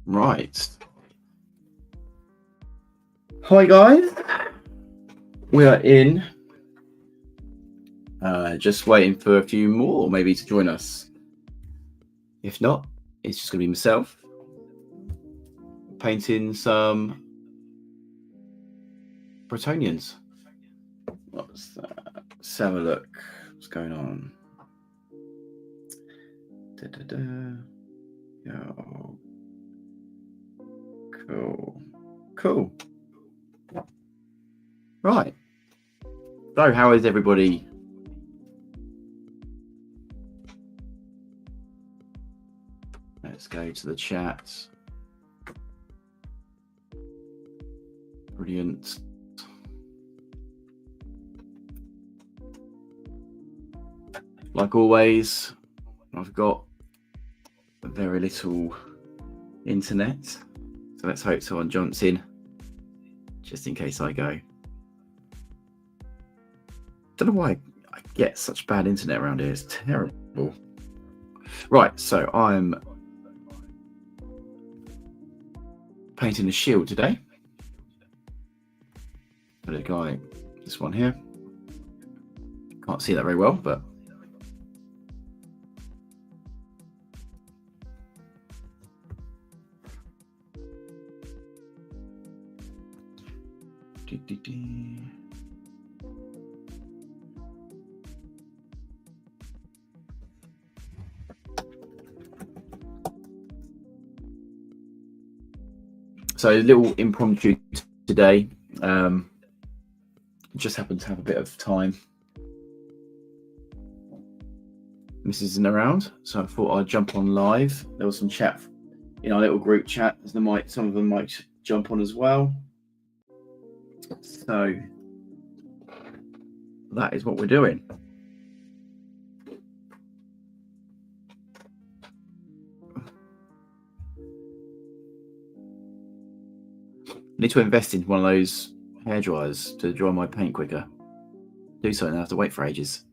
Right. Hi guys. We are in. Just waiting for a few more maybe to join us. If not, it's just going to be myself painting some Bretonians. What's that? Let's have a look. What's going on? Yo. Cool. Right. So, how is everybody? Let's go to the chat. Brilliant. Like always, I've got very little internet, so let's hope someone jumps in just in case I go. Don't know why I get such bad internet around here. It's terrible. Right, so I'm painting a shield today. Got a guy, this one here. Can't see that very well, but so a little impromptu today. Just happened to have a bit of time. Mrs. isn't around, so I thought I'd jump on live. There was some chat in our little group chat. Some of them might jump on as well. So that is what we're doing. I need to invest in one of those hair dryers to dry my paint quicker. Do something, I have to wait for ages.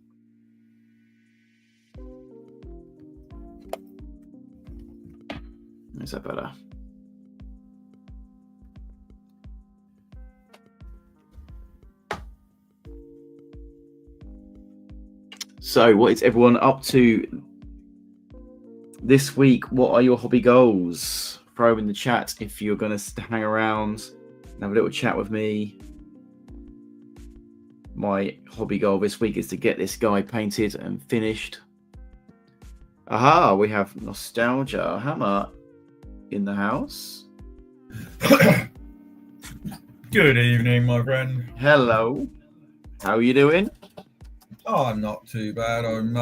Is that better? So, what is everyone up to this week? What are your hobby goals? Throw in the chat if you're going to hang around and have a little chat with me. My hobby goal this week is to get this guy painted and finished. Aha, we have Nostalgia Hammer in the house. Good evening, my friend. Hello. How are you doing? Oh, I'm not too bad. I'm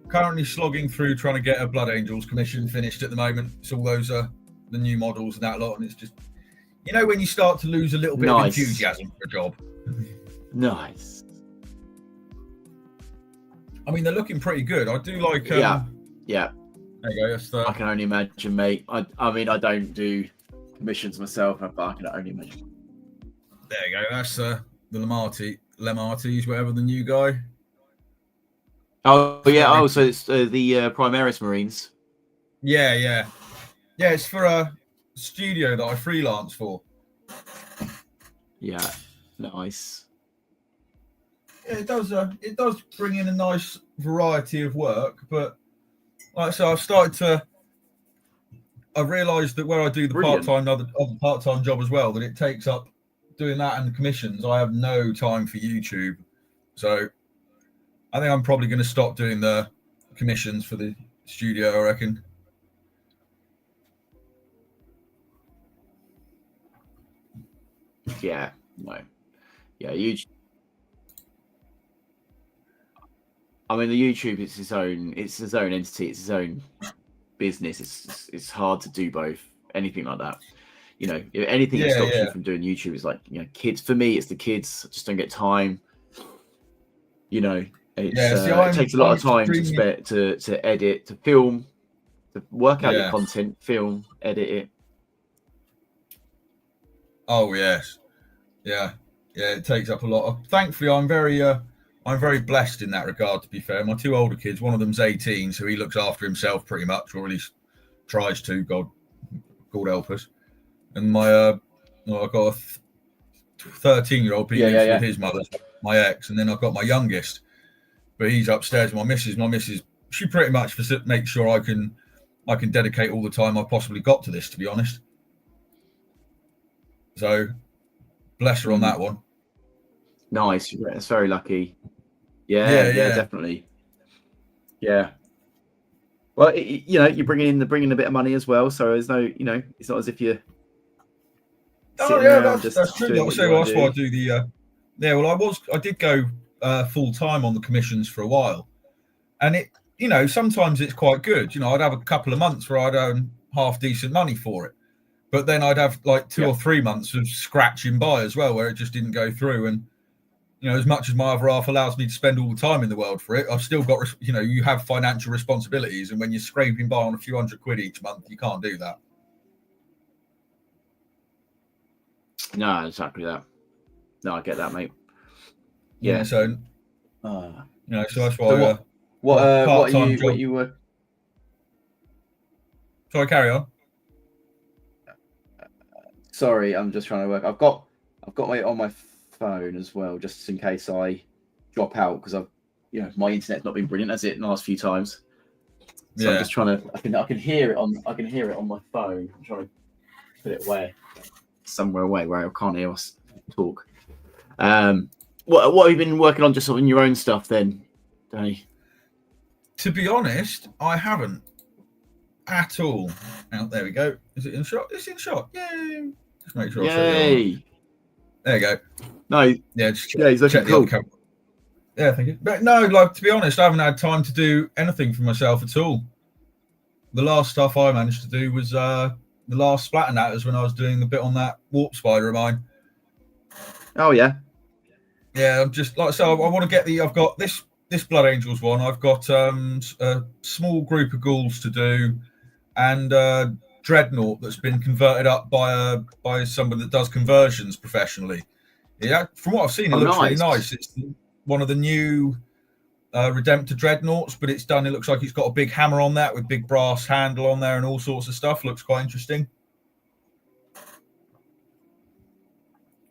currently slogging through trying to get a Blood Angels commission finished at the moment. It's all those the new models and that lot, and it's just, you know, when you start to lose a little bit of enthusiasm for a job. Nice. I mean, they're looking pretty good. I do like. Yeah. There you go. That's I can only imagine, mate. I mean, I don't do commissions myself, but I can only imagine. There you go. That's the Lemartis, whatever, the new guy. Oh yeah. Oh, so it's the Primaris Marines. Yeah. It's for a studio that I freelance for. Yeah. Nice. Yeah, it does bring in a nice variety of work, but like I said, I've realised that where I do the part-time job as well, that it takes up doing that and the commissions. I have no time for YouTube, so I think I'm probably going to stop doing the commissions for the studio, I reckon. Yeah. No. Yeah. YouTube. I mean, the YouTube is its own entity. It's its own business. It's hard to do both. Anything like that, you know, if anything that stops you from doing YouTube is like, you know, kids. For me, it's the kids. I just don't get time. You know, it takes a lot of time to edit, to film, to work out your content, film, edit it. Oh yes, yeah. It takes up a lot. Thankfully, I'm very blessed in that regard. To be fair, my two older kids, one of them's 18, so he looks after himself pretty much, or at least tries to. God God help us. And my I've got a 13-year-old, but he lives with his mother, my ex, and then I've got my youngest, but he's upstairs with my missus. My missus, she pretty much makes sure I can dedicate all the time I possibly got to this, to be honest. So bless her on that one. Nice. It's very lucky. Yeah, definitely. Yeah. Well, you're bringing a bit of money as well, so there's no, it's not as if you're. Oh yeah, that's true. That's why I do the. I did go full time on the commissions for a while, and it, sometimes it's quite good. I'd have a couple of months where I'd earn half decent money for it, but then I'd have like 2 or 3 months of scratching by as well, where it just didn't go through. And as much as my other half allows me to spend all the time in the world for it, I've still got, you have financial responsibilities, and when you're scraping by on a few £100 each month, you can't do that. No, exactly that. No, I get that, mate. Yeah. So, so that's why. So what you were? Sorry, carry on. Sorry, I'm just trying to work. I've got my on my phone as well, just in case I drop out, because my internet's not been brilliant, has it, in the last few times. So I'm just trying to. I can hear it on my phone. I'm trying to put it somewhere away where I can't hear us talk. What have you been working on, just on your own stuff then, Danny? To be honest, I haven't at all. There we go. Is it in shot? It's in shot. Yay! Just make sure. Yay! There you go. No. Yeah. He's looking cool. Yeah, thank you. But no, to be honest, I haven't had time to do anything for myself at all. The last stuff I managed to do was the last Splatter Natters, when I was doing the bit on that warp spider of mine. Oh yeah. Yeah, I'm just I want to get I've got this Blood Angels one. I've got a small group of ghouls to do, and Dreadnought that's been converted up by somebody that does conversions professionally. Yeah, from what I've seen, it looks really nice. It's one of the new Redemptor Dreadnoughts, but it's done. It looks like it's got a big hammer on that with big brass handle on there and all sorts of stuff. Looks quite interesting.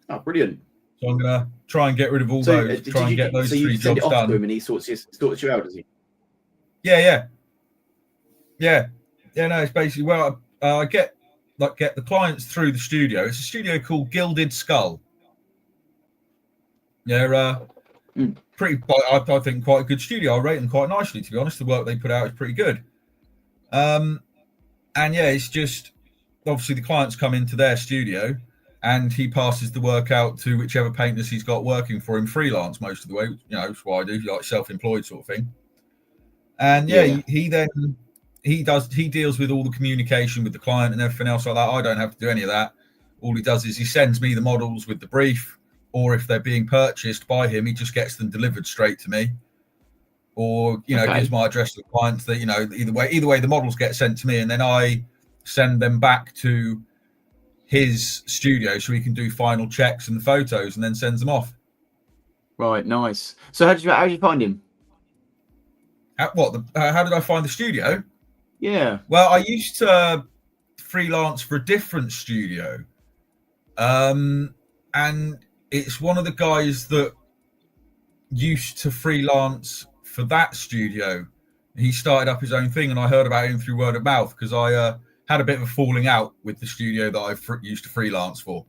Oh, brilliant! So I'm gonna try and get rid of all those. Try and get those 3 jobs done. To him and he sorts you out, does he? Yeah. No, it's basically I get the clients through the studio. It's a studio called Gilded Skull. Yeah, pretty. I think quite a good studio. I rate them quite nicely, to be honest. The work they put out is pretty good. And yeah, it's just obviously the clients come into their studio, and he passes the work out to whichever painters he's got working for him freelance most of the way. That's what I do, like self-employed sort of thing. And he deals with all the communication with the client and everything else like that. I don't have to do any of that. All he does is he sends me the models with the brief, or if they're being purchased by him, he just gets them delivered straight to me, or gives my address to the client. That either way the models get sent to me, and then I send them back to his studio so he can do final checks and the photos, and then sends them off. Right, nice. So how did you find him? How did I find the studio? Yeah. Well, I used to freelance for a different studio, and it's one of the guys that used to freelance for that studio. He started up his own thing, and I heard about him through word of mouth, because I had a bit of a falling out with the studio that I used to freelance for.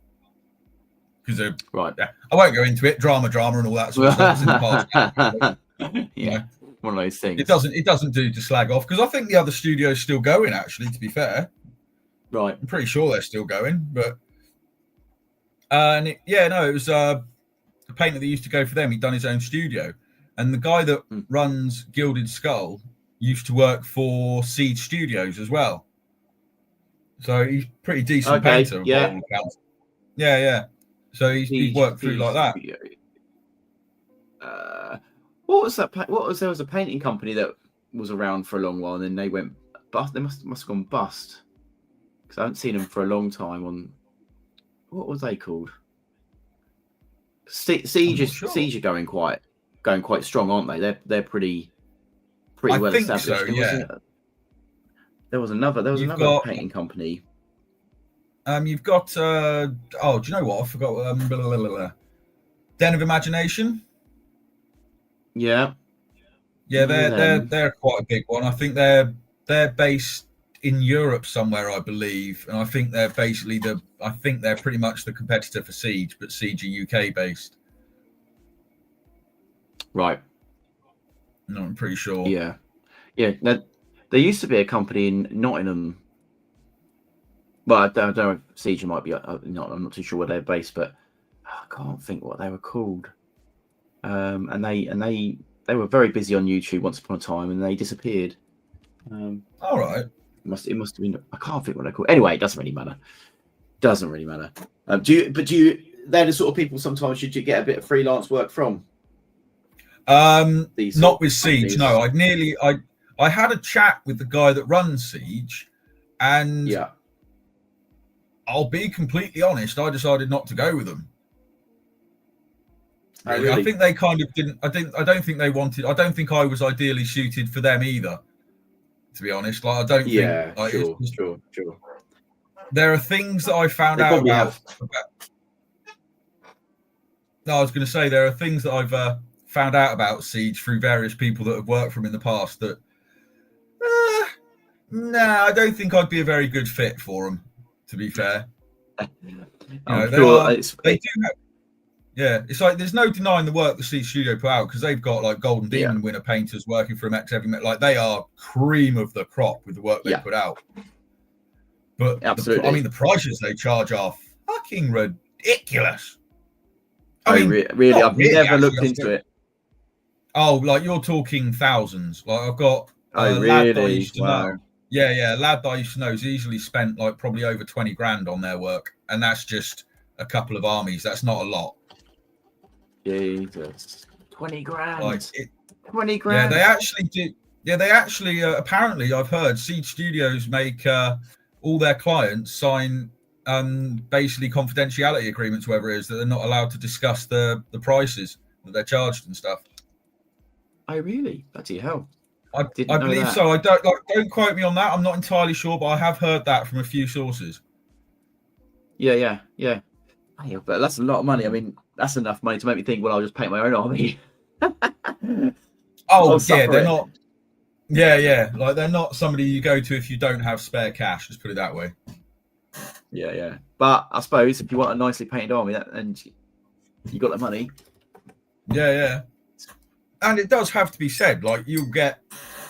Because right, I won't go into it. Drama, and all that sort of stuff in the past. Yeah. One of those things. It doesn't do to slag off, because I think the other studio's still going, actually, to be fair. Right. I'm pretty sure they're still going, but it was a painter that used to go for them. He'd done his own studio, and the guy that runs Gilded Skull used to work for Seed Studios as well. So he's pretty decent painter. Yeah. Yeah. So he's worked through like that. What was that? There was a painting company that was around for a long while, and then they went bust. They must have gone bust, because I haven't seen them for a long time. On what was they called? Siege are going quite strong, aren't they? They're pretty well established. So, yeah. There was another painting company. You've got do you know what? I forgot. Blah, blah, blah, blah. Den of Imagination. Yeah. Yeah, they're quite a big one. I think they're based in Europe somewhere, I believe, and I think they're basically they're pretty much the competitor for Siege, but Siege are UK based. Right. No, I'm pretty sure. Yeah. Now, there used to be a company in Nottingham. Well, I don't know if Siege might be. I'm not too sure where they're based, but I can't think what they were called. And they were very busy on YouTube once upon a time, and they disappeared. All right. It must have been. I can't think what they're called. Anyway, it doesn't really matter. Doesn't really matter. They're the sort of people sometimes you get a bit of freelance work from? Not with Siege. No, I had a chat with the guy that runs Siege, and yeah, I'll be completely honest, I decided not to go with them. Really. Really? I think they kind of didn't. I don't think they wanted. I don't think I was ideally suited for them either. To be honest, like I don't think. Like, sure. There are things that I found out about. No, I was going to say there are things that I've found out about Siege through various people that have worked for them in the past. That, I don't think I'd be a very good fit for them. To be fair, they do have. Yeah, it's like there's no denying the work the Siege Studio put out because they've got like Golden Demon winner painters working for them ex-heavy metal. Like they are cream of the crop with the work they put out. But absolutely, the prices they charge are fucking ridiculous. Really, I've never looked into it. Oh, like you're talking thousands. Like I've got a lad that I used to know. Yeah, a lad that I used to know has easily spent like probably over 20 grand on their work, and that's just a couple of armies. That's not a lot. Jesus, 20 grand. 20 grand. Yeah, they actually do. Yeah, they actually apparently I've heard Siege Studios make all their clients sign basically confidentiality agreements, whatever it is, that they're not allowed to discuss the prices that they're charged and stuff. Oh, really? Bloody hell! I believe so. I don't quote me on that. I'm not entirely sure, but I have heard that from a few sources. Yeah. Hey, but that's a lot of money. I mean, that's enough money to make me think, well, I'll just paint my own army. They're not. Yeah. Like they're not somebody you go to if you don't have spare cash. Just put it that way. Yeah. But I suppose if you want a nicely painted army, and you got the money. Yeah. And it does have to be said, like you'll get,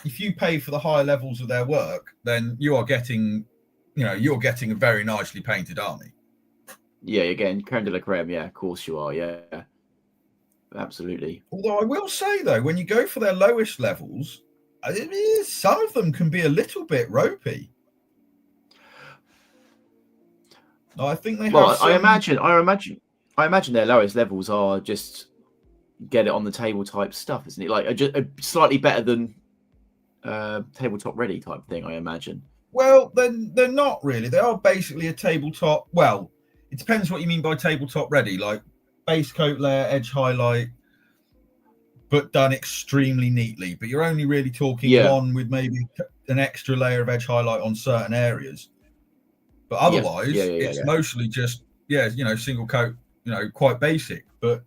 if you pay for the higher levels of their work, then you are getting, you're getting a very nicely painted army. Yeah, you're getting creme de la creme. Yeah, of course you are. Yeah, absolutely. Although I will say though, when you go for their lowest levels, some of them can be a little bit ropey. I think they have. Well, I imagine their lowest levels are just get it on the table type stuff, isn't it? Like just slightly better than tabletop ready type thing, I imagine. Well, then they're not really. They are basically a tabletop. Well, it depends what you mean by tabletop ready. Like base coat layer, edge highlight, but done extremely neatly. But you're only really talking one with maybe an extra layer of edge highlight on certain areas. But otherwise, it's mostly just single coat. Quite basic. But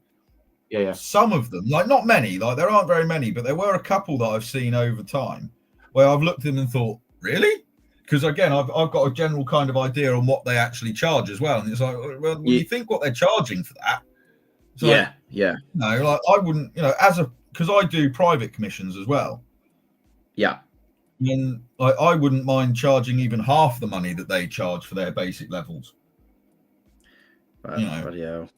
some of them, like not many, like there aren't very many, but there were a couple that I've seen over time where I've looked at them and thought, really? Because again, I've got a general kind of idea on what they actually charge as well, and it's like, well, you think what they're charging for that? Yeah. No, like I wouldn't, because I do private commissions as well. Yeah. And I wouldn't mind charging even half the money that they charge for their basic levels. Bloody hell.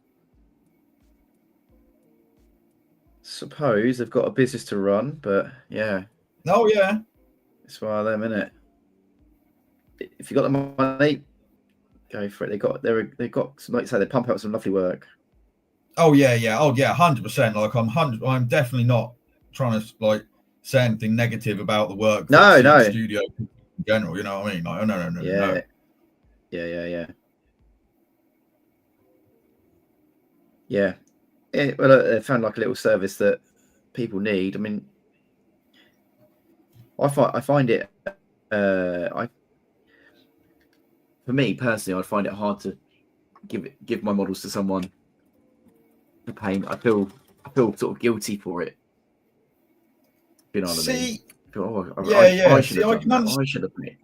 Suppose they've got a business to run, but yeah. Oh yeah. It's one of them, isn't it? If you got the money, go for it. They got some, like you say, they pump out some lovely work. Oh yeah. 100%. Like I'm definitely not trying to like say anything negative about the work. No. Studio in general, you know what I mean? Like, no. Yeah. Yeah. They found like a little service that people need. I mean, I find it. For for me personally, I'd find it hard to give my models to someone to paint. I feel sort of guilty for it. You know what I mean? I should have done that. I should have painted.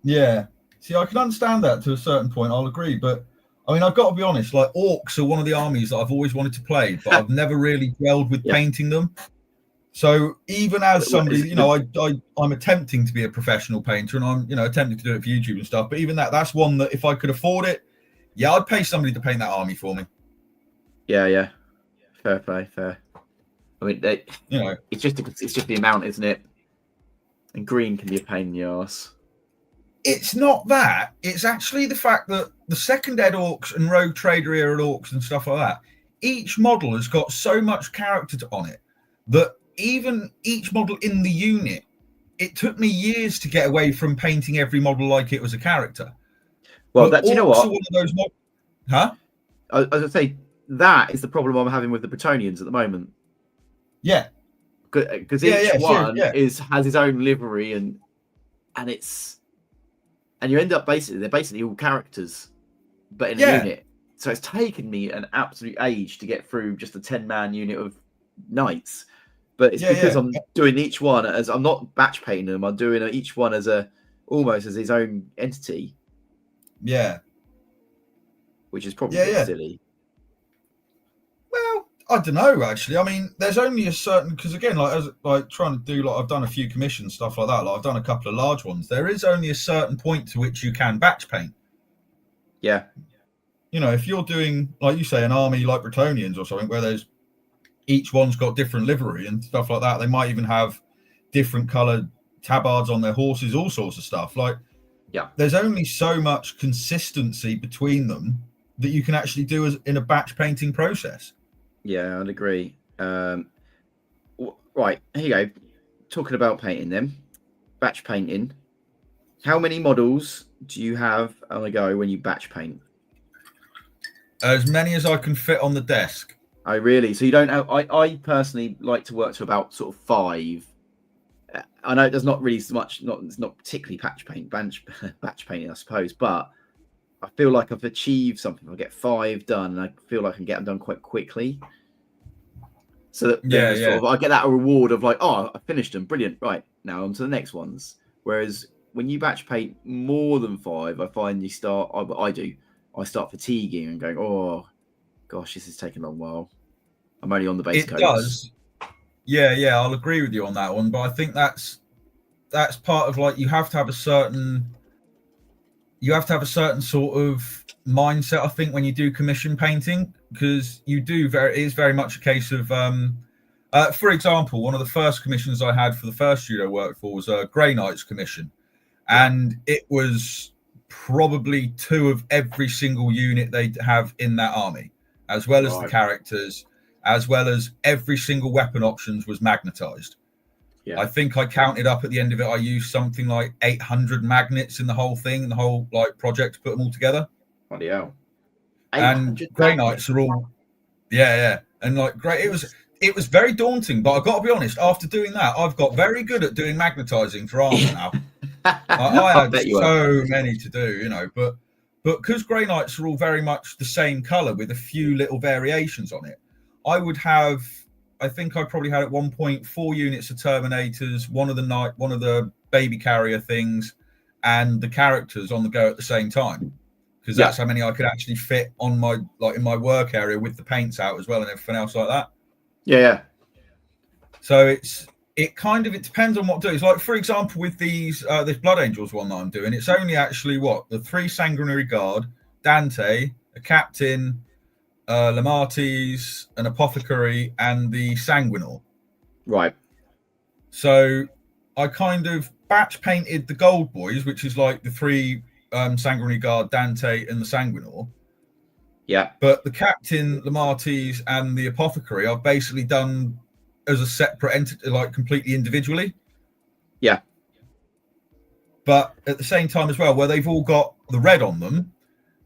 Yeah. See, I can understand that to a certain point. I'll agree, but I mean, I've got to be honest. Like, orcs are one of the armies that I've always wanted to play, but I've never really dwelled with painting them. So even as somebody, I'm attempting to be a professional painter, and I'm, attempting to do it for YouTube and stuff. But even that's one that if I could afford it, I'd pay somebody to paint that army for me. Yeah. Fair play, fair. I mean, it's just the amount, isn't it? And green can be a pain in the arse. It's not that. It's actually the fact that the second ed orcs and rogue trader era orcs and stuff like that, each model has got so much character on it that even each model in the unit, it took me years to get away from painting every model like it was a character. Well, do you know what? One of those huh? I was going to say, that is the problem I'm having with the Bretonians at the moment. Yeah. Because each one has his own livery, and you end up they're basically all characters, but in a unit. So it's taken me an absolute age to get through just a 10-man unit of knights. But it's because I'm doing each one as I'm not batch painting them. I'm doing each one as almost as his own entity. Yeah. Which is probably a bit silly. Well, I don't know, actually. I mean, there's only a certain, because again, like trying to do, like, I've done a few commissions, stuff like that. Like, I've done a couple of large ones. There is only a certain point to which you can batch paint. Yeah. If you're doing, like you say, an army like Bretonians or something, where each one's got different livery and stuff like that. They might even have different coloured tabards on their horses, all sorts of stuff. Like, there's only so much consistency between them that you can actually do in a batch painting process. Yeah, I'd agree. Right, here you go. Talking about painting them, batch painting. How many models do you have on the go when you batch paint? As many as I can fit on the desk. Oh, really? So you don't have... I personally like to work to about sort of 5. I know there's not really so much... It's not particularly batch painting, I suppose, but I feel like I've achieved something. I get 5 done, and I feel like I can get them done quite quickly. So that sort of, I get that reward of like, oh, I finished them. Brilliant. Right, now on to the next ones. Whereas when you batch paint more than 5, I find I start fatiguing and going, oh, gosh, this is taking a long while. I'm only on the base coats. It does. Yeah, I'll agree with you on that one. But I think that's part of, like, you have to have a certain sort of mindset, I think, when you do commission painting, because it is very much a case of, for example, one of the first commissions I had for the first studio I worked for was a Grey Knights commission. And it was probably 2 of every single unit they have in that army, as well as the characters, as well as every single weapon options was magnetized. Yeah. I think I counted up at the end of it, I used something like 800 magnets in the whole thing, the whole like project to put them all together. Bloody hell. And Grey Knights are all, and like great. It was very daunting, but I've got to be honest, after doing that, I've got very good at doing magnetizing for armor now. I had so many to do, but because Grey Knights are all very much the same color with a few little variations on it, I think I probably had at one point 4 units of Terminators, one of the baby carrier things, and the characters on the go at the same time, because that's how many I could actually fit on my, like, in my work area with the paints out as well and everything else like that. Yeah. So it depends on what to do. It's like, for example, with this Blood Angels one that I'm doing, it's only actually the 3 Sanguinary Guard, Dante, a Captain, Lamartes, an Apothecary, and the Sanguinor. Right. So I kind of batch painted the Gold Boys, which is like the 3 Sanguinary Guard, Dante, and the Sanguinor. Yeah. But the Captain, Lamartes, and the Apothecary I've basically done as a separate entity, like completely individually. Yeah. But at the same time as well, where they've all got the red on them.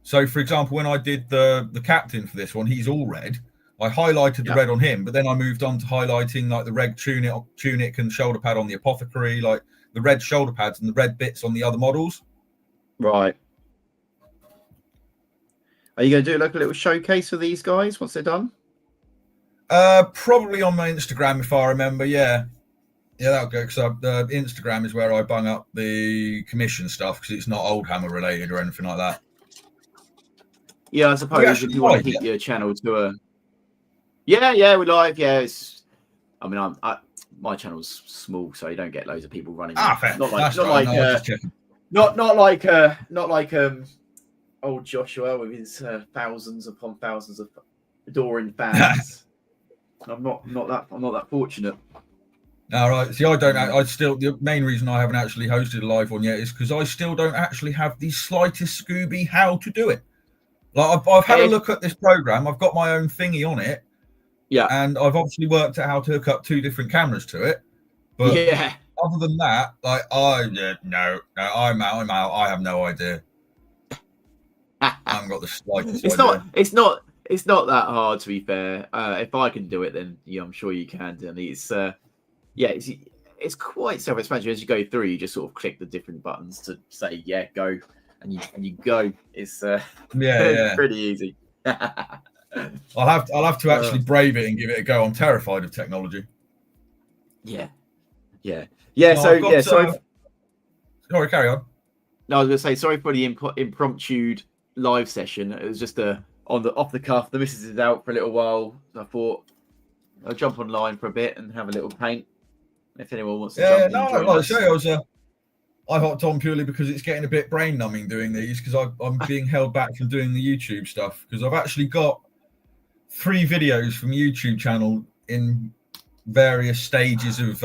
So, for example, when I did the Captain for this one, he's all red. I highlighted the red on him, but then I moved on to highlighting like the red tunic and shoulder pad on the Apothecary, like the red shoulder pads and the red bits on the other models. Right. Are you going to do like a little showcase for these guys once they're done? Probably on my Instagram, if I remember. Yeah, that'll go. Because the Instagram is where I bung up the commission stuff, because it's not Old Hammer related or anything like that. Yeah, I suppose if you want to keep your channel to a. Yeah, we're live. Yeah, I mean, my channel's small, so you don't get loads of people running. Fair. Not like old Joshua with his thousands upon thousands of adoring fans. I'm not that fortunate. All right. See, I don't. I still. The main reason I haven't actually hosted a live one yet is because I still don't actually have the slightest Scooby how to do it. Like I've had a look at this program. I've got my own thingy on it. Yeah. And I've obviously worked out how to hook up 2 different cameras to it. But other than that, like no, I'm out. I have no idea. I haven't got the slightest idea. It's not that hard, to be fair. If I can do it, then I'm sure you can. And it's it's quite self-explanatory. As you go through, you just sort of click the different buttons to say go, and you go. It's pretty easy. I'll have to actually brave it and give it a go. I'm terrified of technology. Yeah. No, sorry, carry on. No, I was going to say sorry for the impromptu live session. It was just off the cuff. The missus is out for a little while. I thought I'll jump online for a bit and have a little paint. If anyone wants to jump in. Like I say, I hopped on purely because it's getting a bit brain numbing doing these, because I'm being held back from doing the YouTube stuff, because I've actually got 3 videos from YouTube channel in various stages of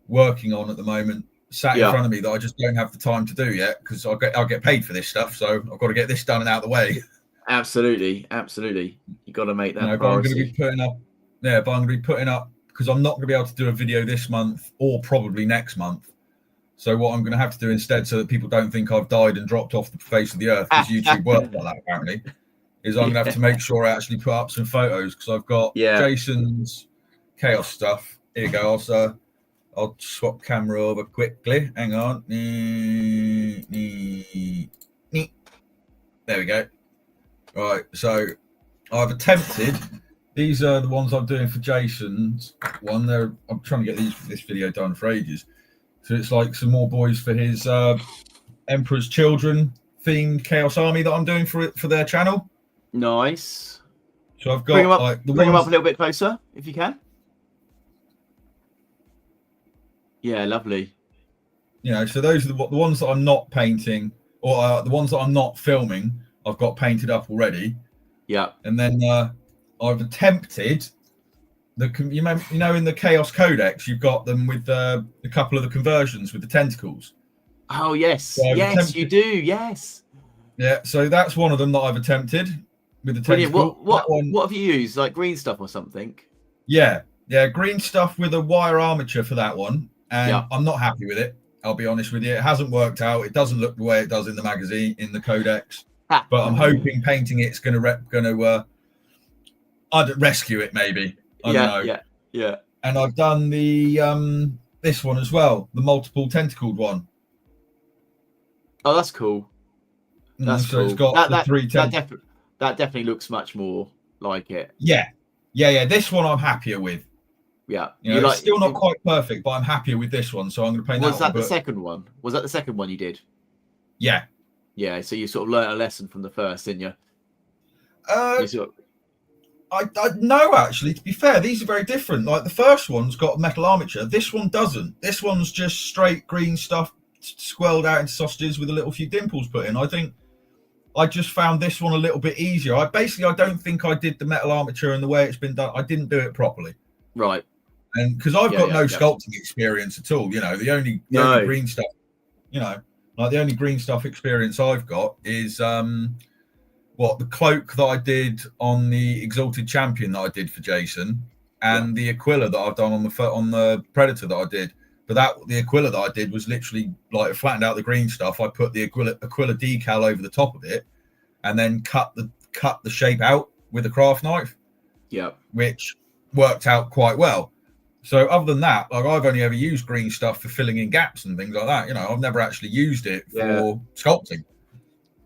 working on at the moment, sat in front of me, that I just don't have the time to do yet, because I'll get paid for this stuff, so I've got to get this done and out of the way. Absolutely. You got to make that priority. But I'm going to be putting up because I'm not going to be able to do a video this month or probably next month. So what I'm going to have to do instead, so that people don't think I've died and dropped off the face of the earth, because YouTube works like that apparently, is I'm going to have to make sure I actually put up some photos, because I've got Jason's chaos stuff. Here you go. I'll swap camera over quickly. Hang on. There we go. Right. So I've attempted. These are the ones I'm doing for Jason's one. I'm trying to get this video done for ages. So it's like some more boys for his Emperor's Children themed Chaos Army that I'm doing for their channel. Nice. So I've got bring them up a little bit closer if you can. Yeah, lovely. So those are the ones that I'm not painting, or the ones that I'm not filming. I've got painted up already. Yeah. And then I've attempted in the Chaos Codex, you've got them with a couple of the conversions with the tentacles. Oh yes, so you do. Yes. Yeah, so that's one of them that I've attempted with the tentacle. What have you used? Like green stuff or something? Yeah, green stuff with a wire armature for that one, and I'm not happy with it. I'll be honest with you, it hasn't worked out. It doesn't look the way it does in the magazine, in the Codex. But I'm hoping painting it's going to rescue it, maybe. I don't know. Yeah. And I've done the this one as well, the multiple tentacled one. Oh, that's cool. That's so cool. It's got the 3 that definitely looks much more like it. Yeah. This one I'm happier with. Yeah. It's still not quite perfect, but I'm happier with this one, so I'm going to paint that one. Was that the second one? Was that the second one you did? Yeah. Yeah, so you sort of learnt a lesson from the first, didn't you? I no, actually, to be fair, these are very different. Like the first one's got metal armature. This one doesn't. This one's just straight green stuff squirreled out into sausages with a little few dimples put in. I think I just found this one a little bit easier. I don't think I did the metal armature and the way it's been done. I didn't do it properly. Right. And because I've got no sculpting experience at all, the only green stuff, like the only green stuff experience I've got is the cloak that I did on the Exalted Champion that I did for Jason, and the Aquila that I've done on the Predator that I did. But the Aquila that I did was literally like flattened out the green stuff. I put the Aquila decal over the top of it, and then cut the shape out with a craft knife. Yeah, which worked out quite well. So other than that, like I've only ever used green stuff for filling in gaps and things like that. I've never actually used it for sculpting.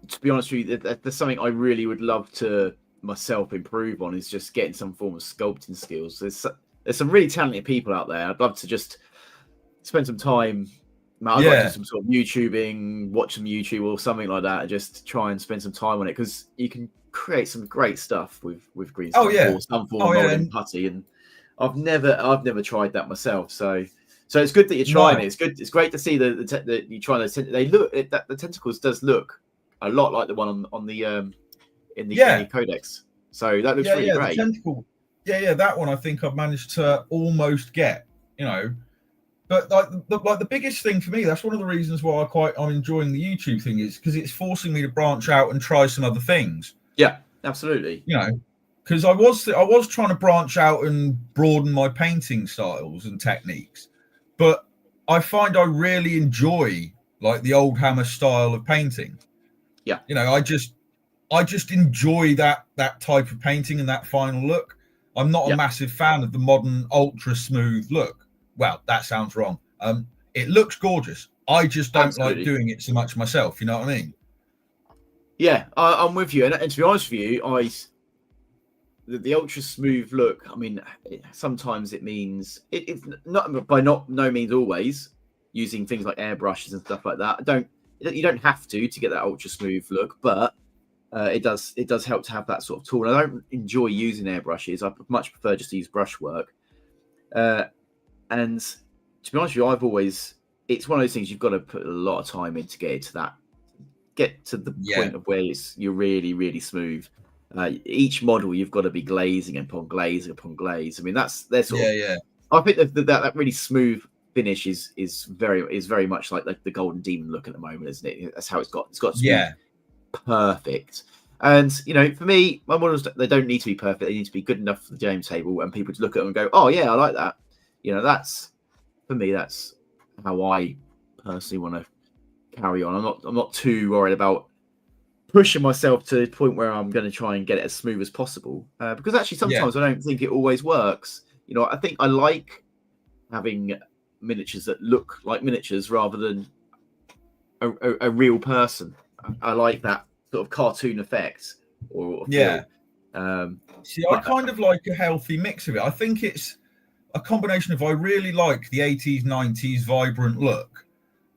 to be honest with you, there's something I really would love to myself improve on, is just getting some form of sculpting skills. There's some really talented people out there. I'd love to just spend some time. I'd like to do some sort of YouTubing, watch some YouTube or something like that, and just try and spend some time on it, because you can create some great stuff with green stuff or some form of molding putty. And I've never tried that myself. So it's good that you're trying it. It's good. It's great to see that you try those. They look the tentacles does look a lot like the one on the in the codex. So that looks really great. The tentacle. That one I think I've managed to almost get. But the biggest thing for me, that's one of the reasons why I'm enjoying the YouTube thing, is because it's forcing me to branch out and try some other things. Yeah, absolutely. Because I was trying to branch out and broaden my painting styles and techniques, but I find I really enjoy like the old hammer style of painting. Yeah, I just enjoy that type of painting and that final look. I'm not a massive fan of the modern ultra smooth look. Well, that sounds wrong. It looks gorgeous. I just don't like doing it so much myself. You know what I mean? Yeah, I'm with you. And to be honest with you, the ultra smooth look. I mean, sometimes it means it's not by no means always using things like airbrushes and stuff like that. You don't have to get that ultra smooth look, but it does help to have that sort of tool. And I don't enjoy using airbrushes. I much prefer just to use brushwork. And to be honest with you, it's one of those things you've got to put a lot of time in to get to the point of where you're really, really smoove. Each model you've got to be glazing upon glaze upon glaze. I mean, that's sort of, I think that really smooth finish is very much like the Golden Demon look at the moment, isn't it? That's how it's got to be perfect. And for me, my models, they don't need to be perfect. They need to be good enough for the game table and people to look at them and go, oh yeah, I like that. That's for me. That's how I personally want to carry on. I'm not too worried about pushing myself to the point where I'm going to try and get it as smooth as possible. Because actually, sometimes I don't think it always works. I think I like having miniatures that look like miniatures rather than a real person. I like that sort of cartoon effect. See, I kind of like a healthy mix of it. I think it's a combination of, I really like the 80s, 90s vibrant look,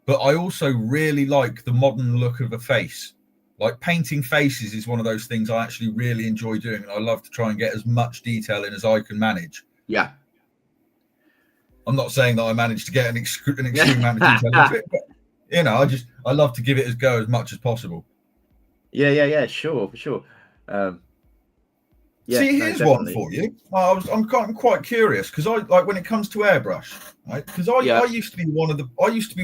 but I also really like the modern look of a face. Like painting faces is one of those things I actually really enjoy doing, and I love to try and get as much detail in as I can manage. Yeah. I'm not saying that I managed to get an extreme amount of detail into it, but I love to give it as much as possible. Yeah, sure, for sure. See, here's one for you. I'm quite curious, because I like when it comes to airbrush, right? Because I used to be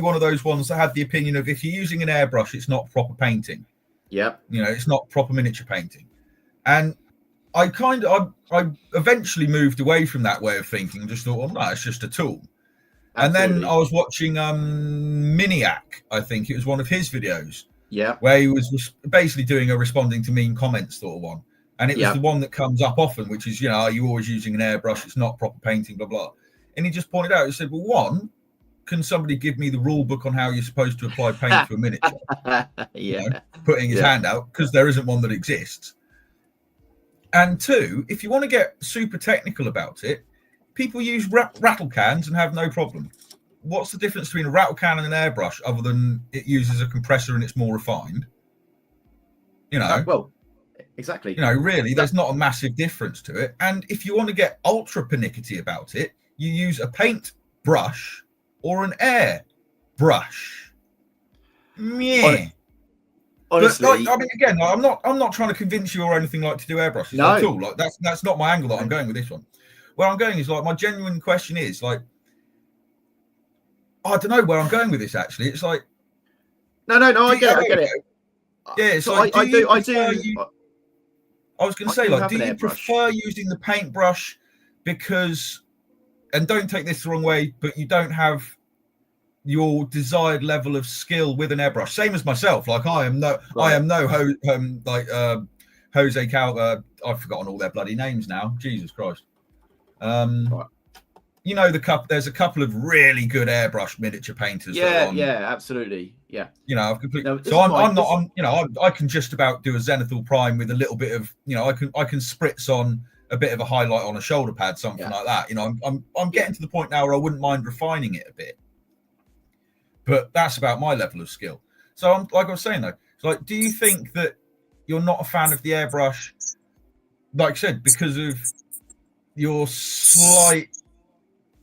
one of those ones that had the opinion of, if you're using an airbrush, it's not proper painting. Yeah, it's not proper miniature painting, and I eventually moved away from that way of thinking and just thought, well, no, it's just a tool. Absolutely. And then I was watching Miniac, I think it was one of his videos, where he was basically doing a responding to mean comments sort of one. And it was the one that comes up often, which is, are you always using an airbrush? It's not proper painting, blah, blah. And he just pointed out, he said, well, one, can somebody give me the rule book on how you're supposed to apply paint to a miniature? Putting his hand out, because there isn't one that exists. And two, if you want to get super technical about it, people use rattle cans and have no problem. What's the difference between a rattle can and an airbrush, other than it uses a compressor and it's more refined? Well, exactly. Really, there's not a massive difference to it. And if you want to get ultra pernickety about it, you use a paint brush or an air brush. Honestly, but, again, I'm not trying to convince you or anything like to do airbrushes at all. Like that's not my angle that I'm going with this one. Where I'm going is, like, my genuine question is, like, I don't know where I'm going with this. Actually, it's like, no, I get it. Yeah, it's so like, I was going to say, like, do you prefer using the paintbrush because, and don't take this the wrong way, but you don't have your desired level of skill with an airbrush? Same as myself. Like, I am no Jose Cal. I've forgotten all their bloody names now. Jesus Christ. you know, there's a couple of really good airbrush miniature painters. Yeah, absolutely. Yeah. You know, I've completely. No, so I'm not. You know, I can just about do a zenithal prime with a little bit of, you know, I can spritz on a bit of a highlight on a shoulder pad, something like that. You know, I'm getting to the point now where I wouldn't mind refining it a bit. But that's about my level of skill. So I'm like I was saying though, like, do you think that you're not a fan of the airbrush, like I said, because of your slight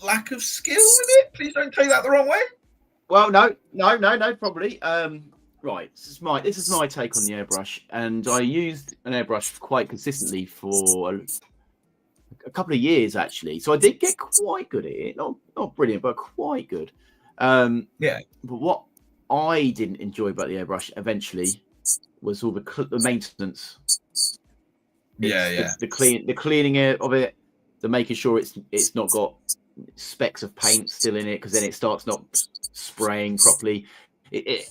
lack of skill with it? Please don't take that the wrong way. Well, no, probably. Right, this is my take on the airbrush, and I used an airbrush quite consistently for a couple of years actually. So I did get quite good at it. Not brilliant, but quite good. Yeah. But what I didn't enjoy about the airbrush eventually was all the maintenance. The cleaning of it, the making sure it's not got specks of paint still in it, because then it starts not spraying properly.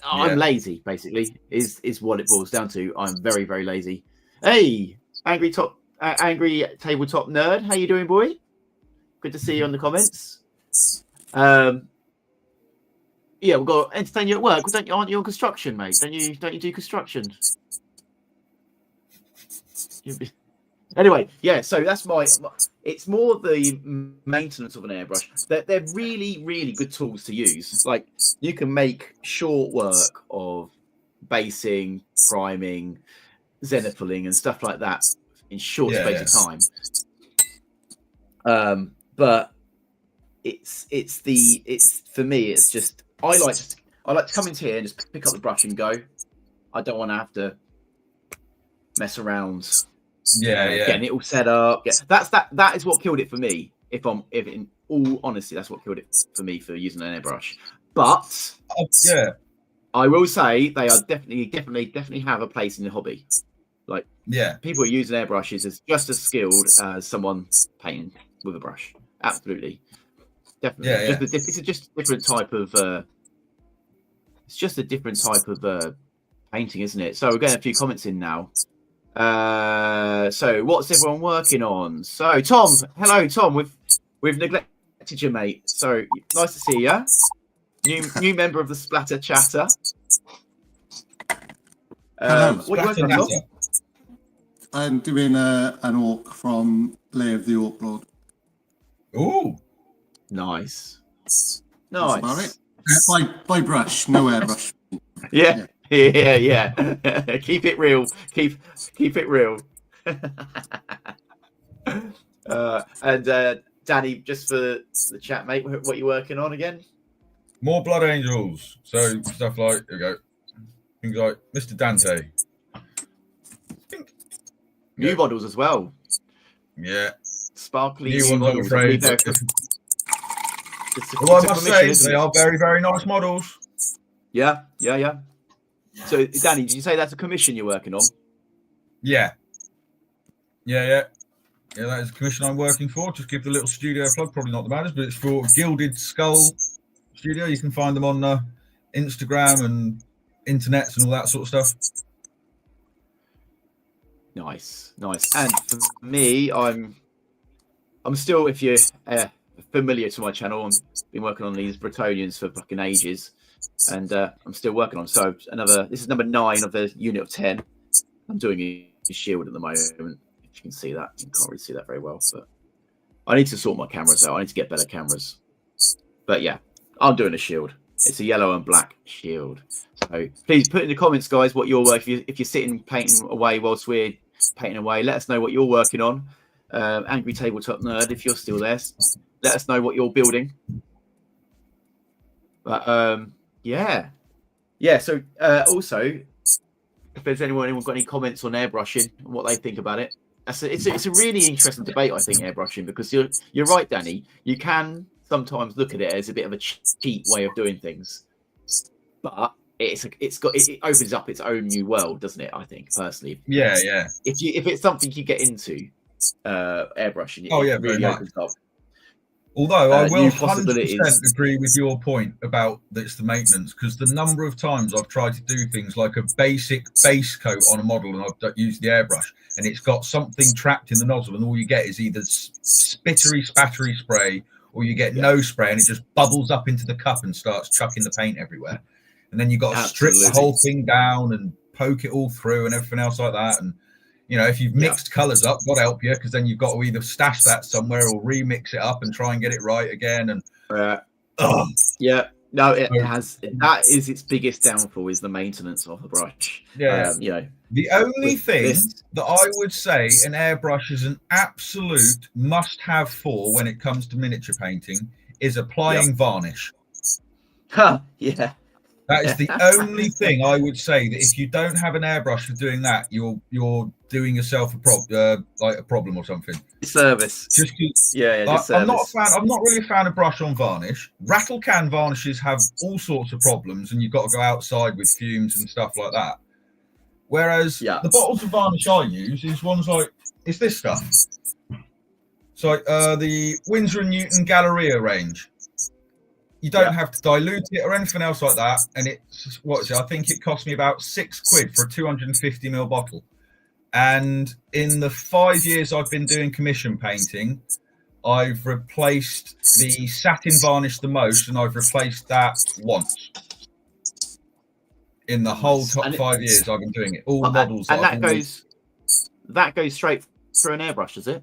I'm lazy, basically, is what it boils down to. I'm very, very lazy. Hey, angry tabletop nerd, how you doing, boy? Good to see you on the comments. Yeah, we've got to entertain you at work. Aren't you on construction, mate? Don't you do construction? Anyway, yeah. So that's it's more the maintenance of an airbrush. They're really, really good tools to use. Like, you can make short work of basing, priming, zenithaling, and stuff like that in short space of time. But it's for me, it's just I like to come into here and just pick up the brush and go. I don't want to have to mess around. Getting it all set up. That is what killed it for me. If in all honesty, that's what killed it for me for using an airbrush. But I will say they are definitely have a place in the hobby. Like, people who use airbrushes is just as skilled as someone painting with a brush. Absolutely, definitely. It's just a different type of. It's just a different type of painting, isn't it? So we're getting a few comments in now. So what's everyone working on? So Tom, hello Tom. We've neglected you, mate. So nice to see you. New member of the Splatter Chatter. What are you working on, Tom? I'm doing an orc from Lair of the Orc Lord. Oh, nice. That's about it. By brush, no airbrush. Yeah. Keep it real. Keep it real. And Danny, just for the chat, mate, what are you working on again? More Blood Angels. So stuff like, here we go, things like Mr. Dante. New models as well. Yeah. Sparkly new ones, models. I'm afraid. Well, I must say, they are very, very nice models. Yeah. So, Danny, did you say that's a commission you're working on? Yeah, that is a commission I'm working for. Just give the little studio plug, probably not the maddest, but it's for Gilded Skull Studio. You can find them on Instagram and internets and all that sort of stuff. Nice. And for me, I'm still, if you're familiar to my channel, I've been working on these Bretonians for fucking ages, and I'm still working on. So this is number 9 of the unit of 10. I'm doing a shield at the moment. If you can see that, you can't really see that very well, but I need to sort my cameras out. I need to get better cameras. But yeah, I'm doing a shield. It's a yellow and black shield. So please put in the comments, guys, what you're working. If you're sitting painting away whilst we're painting away, let us know what you're working on. Angry Tabletop Nerd, if you're still there, let us know what you're building. But yeah. So also, if there's anyone got any comments on airbrushing and what they think about it, it's a really interesting debate, I think, airbrushing, because you're right, Danny. You can sometimes look at it as a bit of a cheap way of doing things, but it opens up its own new world, doesn't it? I think personally. Yeah. If it's something you get into, airbrushing, it really opens up. Although I will 100% agree with your point about it's the maintenance, because the number of times I've tried to do things like a basic base coat on a model and I've used the airbrush and it's got something trapped in the nozzle and all you get is either spittery, spattery spray or you get no spray and it just bubbles up into the cup and starts chucking the paint everywhere. And then you've got to strip the whole thing down and poke it all through and everything else like that. And, you know, if you've mixed colours up, God help you, because then you've got to either stash that somewhere or remix it up and try and get it right again. And no, it has. That is its biggest downfall, is the maintenance of the brush. Yeah, you know, the only thing that I would say an airbrush is an absolute must-have for when it comes to miniature painting is applying varnish. Yeah. That is the only thing I would say, that if you don't have an airbrush for doing that, you're doing yourself a problem or something. Service. I'm not really a fan of brush on varnish. Rattle can varnishes have all sorts of problems, and you've got to go outside with fumes and stuff like that. Whereas the bottles of varnish I use is ones like this stuff. It's like the Winsor & Newton Galleria range. You don't have to dilute it or anything else like that. And it's, I think it cost me about £6 for a 250ml bottle. And in the 5 years I've been doing commission painting, I've replaced the satin varnish the most, and I've replaced that once. In the whole 5 years I've been doing it. All models. And that goes straight through an airbrush, does it?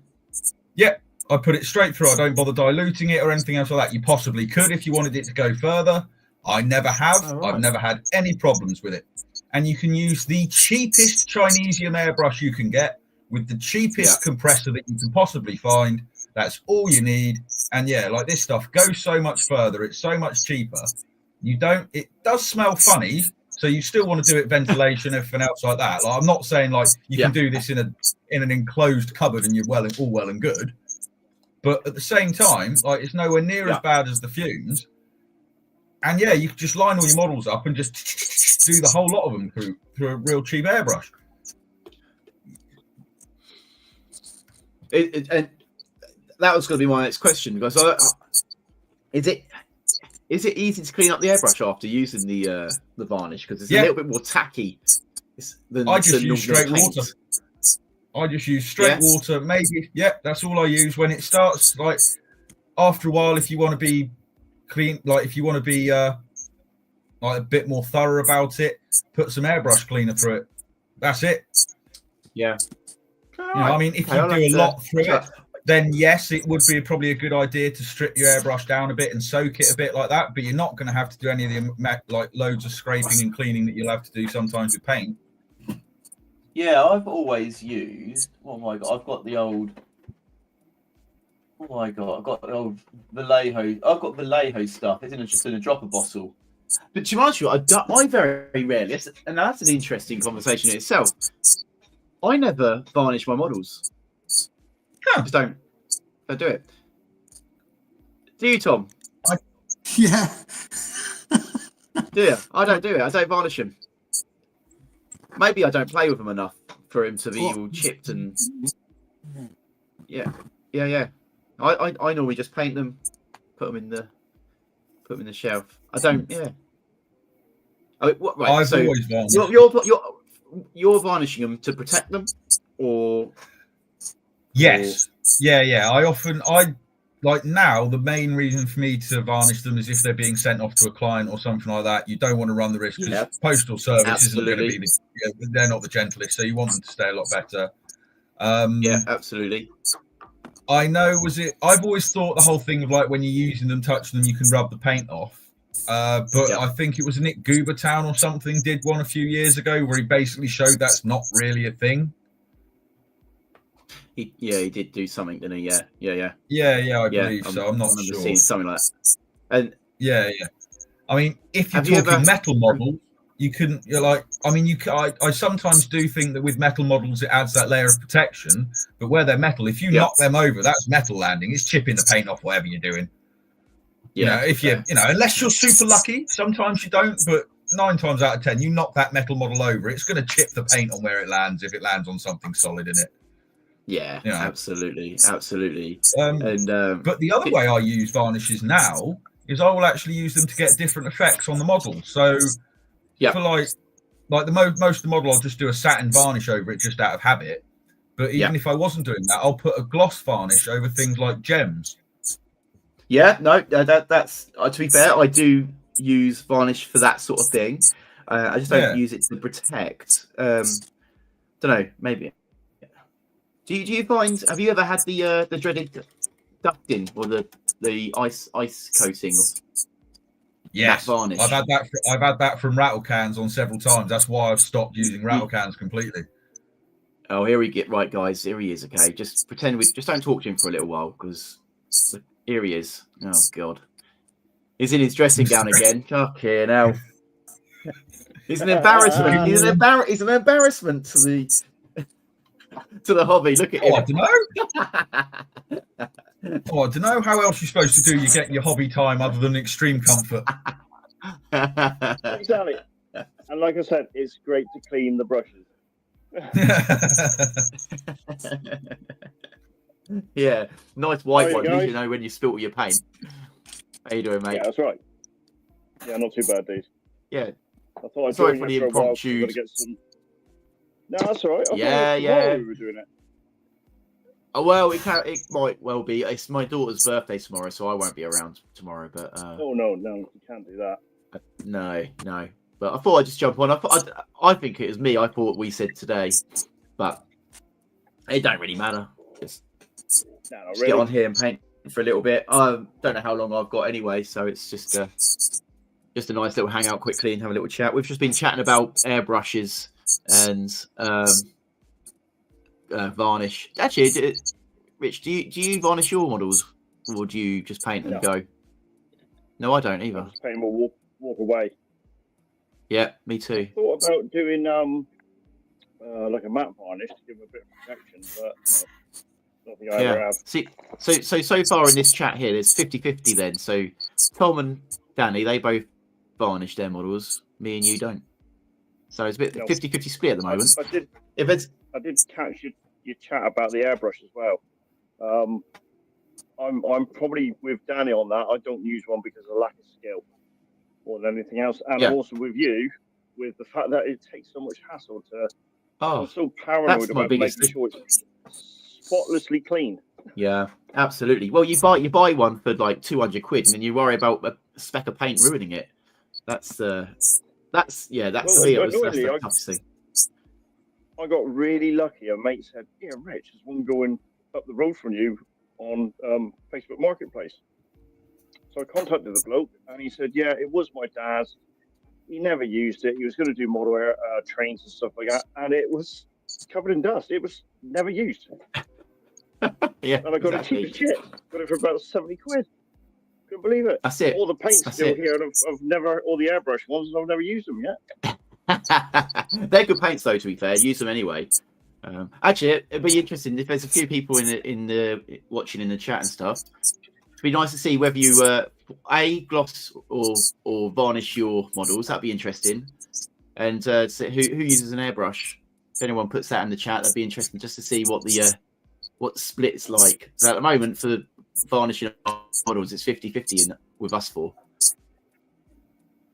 Yeah. I put it straight through. I don't bother diluting it or anything else like that. You possibly could if you wanted it to go further. I never have. I've never had any problems with it. And you can use the cheapest Chinesium airbrush you can get with the cheapest compressor that you can possibly find. That's all you need. And like this stuff goes so much further. It's so much cheaper. It does smell funny. So you still want to do it ventilation, everything else like that. Like, I'm not saying like you can do this in an enclosed cupboard and you're all well and good. But at the same time, like, it's nowhere near as bad as the fumes. And you can just line all your models up and just do the whole lot of them through a real cheap airbrush. And that was going to be my next question, because is it easy to clean up the airbrush after using the varnish? Because it's a little bit more tacky. I just use straight water. I just use straight water. Maybe, that's all I use. When it starts, like, after a while, if you want to be clean, like, if you want to be like a bit more thorough about it, put some airbrush cleaner through it. That's it. Yeah. I mean, if you do a lot through it, then yes, it would be probably a good idea to strip your airbrush down a bit and soak it a bit like that. But you're not going to have to do any of the like loads of scraping and cleaning that you'll have to do sometimes with paint. Yeah, I've always used. Oh my god, I've got the old. Oh my god, I've got the old Vallejo. I've got Vallejo stuff. It's just in a dropper bottle. But to be honest with you, I very rarely, and that's an interesting conversation in itself. I never varnish my models. I just don't do it. Do you, Tom? Yeah. Do you? I don't do it. I don't varnish them. Maybe I don't play with them enough for him to be all chipped and yeah. I normally just paint them, put them in the shelf. I don't. Yeah. Oh, what, right. I've so always varnished. You're varnishing them to protect them, or yes, yeah. I like now. The main reason for me to varnish them is if they're being sent off to a client or something like that. You don't want to run the risk, because postal service isn't going to be they're not the gentlest, so you want them to stay a lot better. Yeah, absolutely. I know. I've always thought the whole thing of like when you're using them, touching them, you can rub the paint off. But I think it was Nick Goobertown or something did one a few years ago where he basically showed that's not really a thing. He did do something, didn't he? Yeah. I believe so. I'm not sure. Seeing something like that. And yeah. I mean, if you're talking metal models, you couldn't. You're like, I mean, I sometimes do think that with metal models it adds that layer of protection. But where they're metal, if you knock them over, that's metal landing. It's chipping the paint off whatever you're doing. Yeah. If you unless you're super lucky, sometimes you don't. But 9 times out of 10, you knock that metal model over, it's going to chip the paint on where it lands if it lands on something solid in it. Yeah, absolutely. But the other way I use varnishes now is I will actually use them to get different effects on the model. So for like the most of the model, I'll just do a satin varnish over it just out of habit. But even if I wasn't doing that, I'll put a gloss varnish over things like gems. Yeah, no, that's to be fair, I do use varnish for that sort of thing. I just don't use it to protect. Don't know, maybe. Do you find? Have you ever had the dreaded ducting or the ice coating of matte varnish? I've had that from rattle cans on several times. That's why I've stopped using rattle cans completely. Oh, here we get right, guys. Here he is. Okay, just pretend we just don't talk to him for a little while because here he is. Oh God, he's in his dressing gown again. Okay, now he's an embarrassment. He's an embarrassment to the hobby. Look at him. I don't know. I don't know how else you're supposed to do. You get your hobby time other than extreme comfort. Exactly. And like I said, it's great to clean the brushes. Yeah, nice white one. You know when you spilt your paint. How you doing, mate? Yeah, that's right. Yeah, not too bad, dude. Yeah. I thought I'd sorry join for the you for a while. impromptu. Get some... No, that's all right. I yeah. We were doing it. Oh well, it might well be. It's my daughter's birthday tomorrow, so I won't be around tomorrow. But oh no, you can't do that. No. But I thought I'd just jump on. I think it was me. I thought we said today, but it don't really matter. Just get on here and paint for a little bit. I don't know how long I've got anyway, so it's just a nice little hangout quickly and have a little chat. We've just been chatting about airbrushes and varnish. Actually, Rich, do you varnish your models, or do you just paint and go? No, I don't either. I just paint them or walk away. Yeah, me too. I thought about doing like a matte varnish to give them a bit of protection, but nothing I ever have. See, so far in this chat here, there's 50-50 then. So Tom and Danny, they both varnish their models. Me and you don't. So it's a bit 50-50 split at the moment. I did catch your chat about the airbrush as well. I'm probably with Danny on that. I don't use one because of lack of skill more than anything else. And I'm also with you with the fact that it takes so much hassle to... I'm so paranoid about making sure it's spotlessly clean. Yeah, absolutely. Well, you buy one for like 200 quid and then you worry about a speck of paint ruining it. That's the toughest thing. I got really lucky. A mate said, "Yeah, Rich, there's one going up the road from you on Facebook Marketplace." So I contacted the bloke, and he said, "Yeah, it was my dad's. He never used it. He was going to do model air trains and stuff like that, and it was covered in dust. It was never used." Yeah, and I got it cheap as shit. Got it for about 70 quid. Couldn't believe it. That's it. All the paint's still here, and I've never, all the airbrush ones, and I've never used them yet. They're good paints, though. To be fair, use them anyway. Actually, it'd be interesting if there's a few people in the watching in the chat and stuff. It'd be nice to see whether you gloss or varnish your models. That'd be interesting. And so who uses an airbrush? If anyone puts that in the chat, that'd be interesting just to see what the split's like. So at the moment, for varnishing models, it's 50-50 with us four.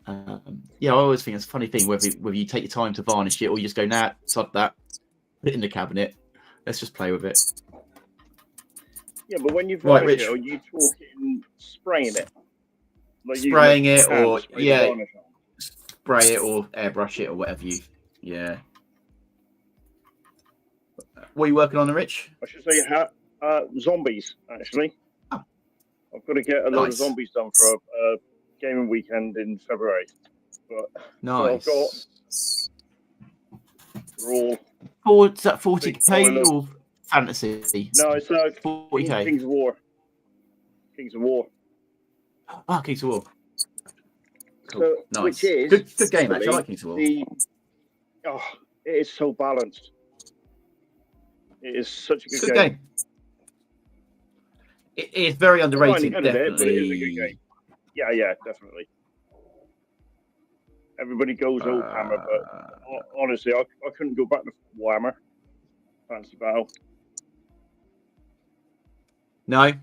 I always think it's a funny thing whether you take your time to varnish it or you just go, nah, sod that, put it in the cabinet, let's just play with it. Yeah, but when you varnish it, are you talking spraying it? Like spraying it or spray it or airbrush it or whatever you. Yeah. What are you working on, Rich? I should say zombies, actually. Oh. I've got to get a lot of zombies done for a gaming weekend in February. But nice. So I've got is that 40k or fantasy? No, it's 40k. Kings of War. Kings of War. Ah, Kings of War. Cool. So, nice. Which is good game, actually. I like Kings of War. It is so balanced. It is such a good game. It is very underrated, definitely. But it is a good game. Yeah, definitely. Everybody goes old hammer, but honestly, I couldn't go back to Warhammer Fantasy Battle. No,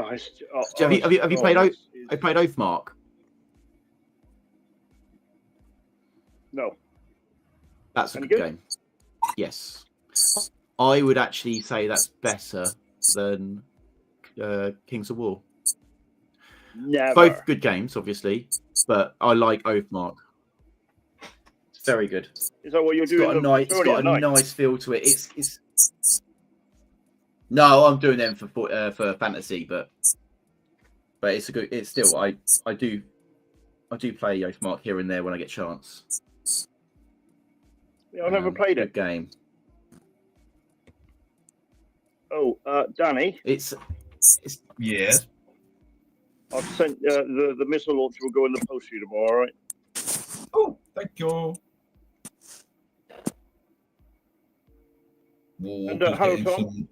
it's, have you played Oathmark? No. That's a good game. Yes, I would actually say that's better than Kings of War. Never. Both good games, obviously, but I like Oathmark. It's very good. Is that what you're It's doing? got a nice feel to it. It's. No, I'm doing them for fantasy, but it's a good. It's still I do play Oathmark here and there when I get a chance. Yeah, I've never played it. Good game. Oh, Danny. It's Yes. I've sent the missile launcher will go in the post to you tomorrow. All right. Oh, thank you. And hello, Tom.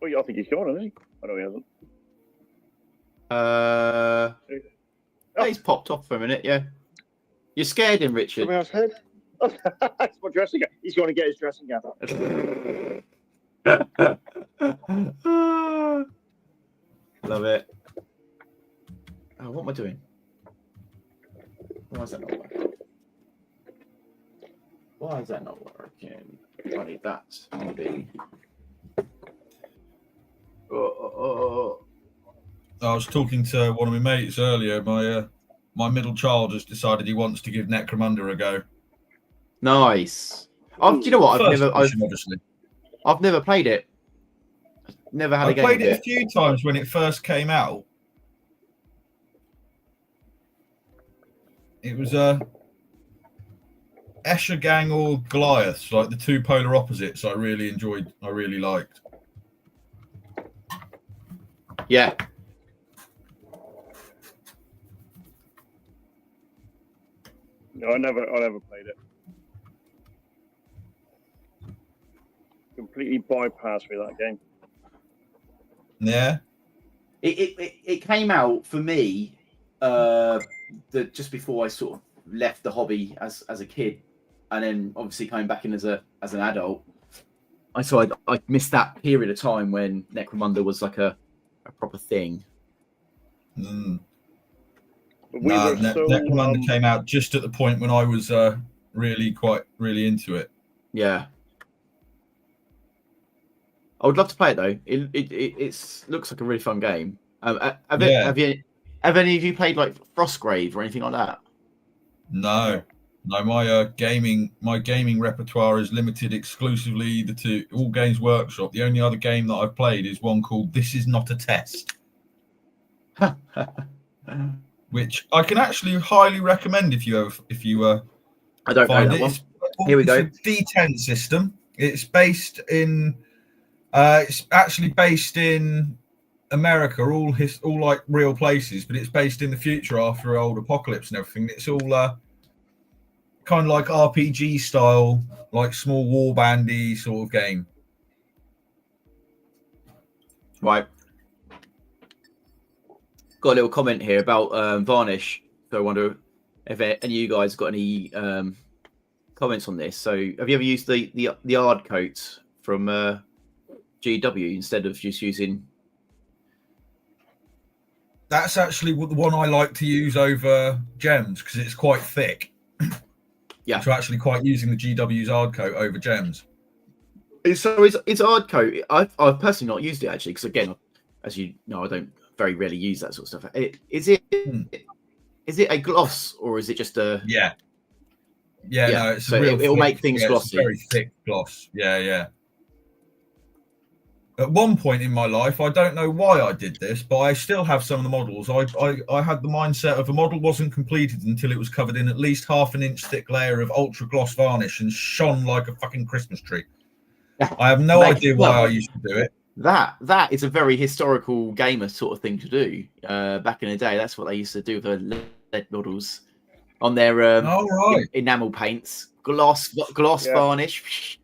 Oh, yeah, I think he's gone, hasn't he? I know he hasn't. He's popped off for a minute. Yeah, you scared him, Richard. Something else head. That's my dressing gown. He's going to get his dressing gown. Love it. Oh, what am I doing? Why is that not working? Why is that not working? I need that. Maybe. I was talking to one of my mates earlier. My middle child has decided he wants to give Necromunda a go. Nice. Do you know what? Obviously. I've never played it. Never had a game. I played it a few times when it first came out. It was Escher Gang or Goliath, like the two polar opposites. I really enjoyed. I really liked. Yeah. No, I never played it. Completely bypassed me that game. Yeah. It came out for me just before I sort of left the hobby as a kid, and then obviously coming back in as an adult. I missed that period of time when Necromunda was like a proper thing. Necromunda came out just at the point when I was really into it. Yeah. I would love to play it though. It looks like a really fun game. Have any of you played like Frostgrave or anything like that? No. My gaming repertoire is limited exclusively to All Games Workshop. The only other game that I've played is one called This Is Not a Test, which I can actually highly recommend if you I don't know that one. Here we go. It's a D10 system. It's based in. It's actually based in America, all like real places, but it's based in the future after old apocalypse and everything. It's all kind of like RPG style, like small war bandy sort of game. Right. Got a little comment here about Varnish. So I wonder if any of you guys got any comments on this. So have you ever used the Ard coat from GW instead of just using? That's actually the one I like to use over gems because it's quite thick. Yeah. So actually quite using the GW's Ard coat over gems. It's Ard coat. I've personally not used it actually because again, as you know, I don't very rarely use that sort of stuff. Is it a gloss or is it just a? Yeah. No, it's so a real. It'll make things glossy. It's a very thick gloss. Yeah. At one point in my life, I don't know why I did this, but I still have some of the models. I had the mindset of a model wasn't completed until it was covered in at least half an inch thick layer of ultra gloss varnish and shone like a fucking Christmas tree. I have no idea why I used to do it. That is a very historical gamer sort of thing to do. Back in the day, that's what they used to do with the lead models on their enamel paints, gloss varnish.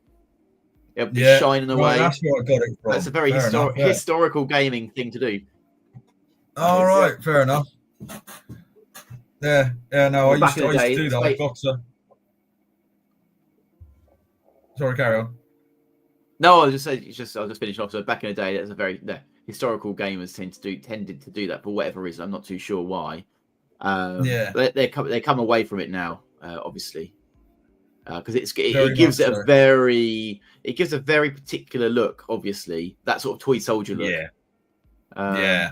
It'll be shining away. That's where I got it from. That's a very historical gaming thing to do. All right, fair enough. Yeah. No, I used to do that. I got Sorry, carry on. No, I was just saying. I'll just finish off. So back in the day, that's a very historical gamers tended to do that for whatever reason. I'm not too sure why. They come away from it now, obviously, because it gives it a very particular look. Obviously, that sort of toy soldier look. Yeah.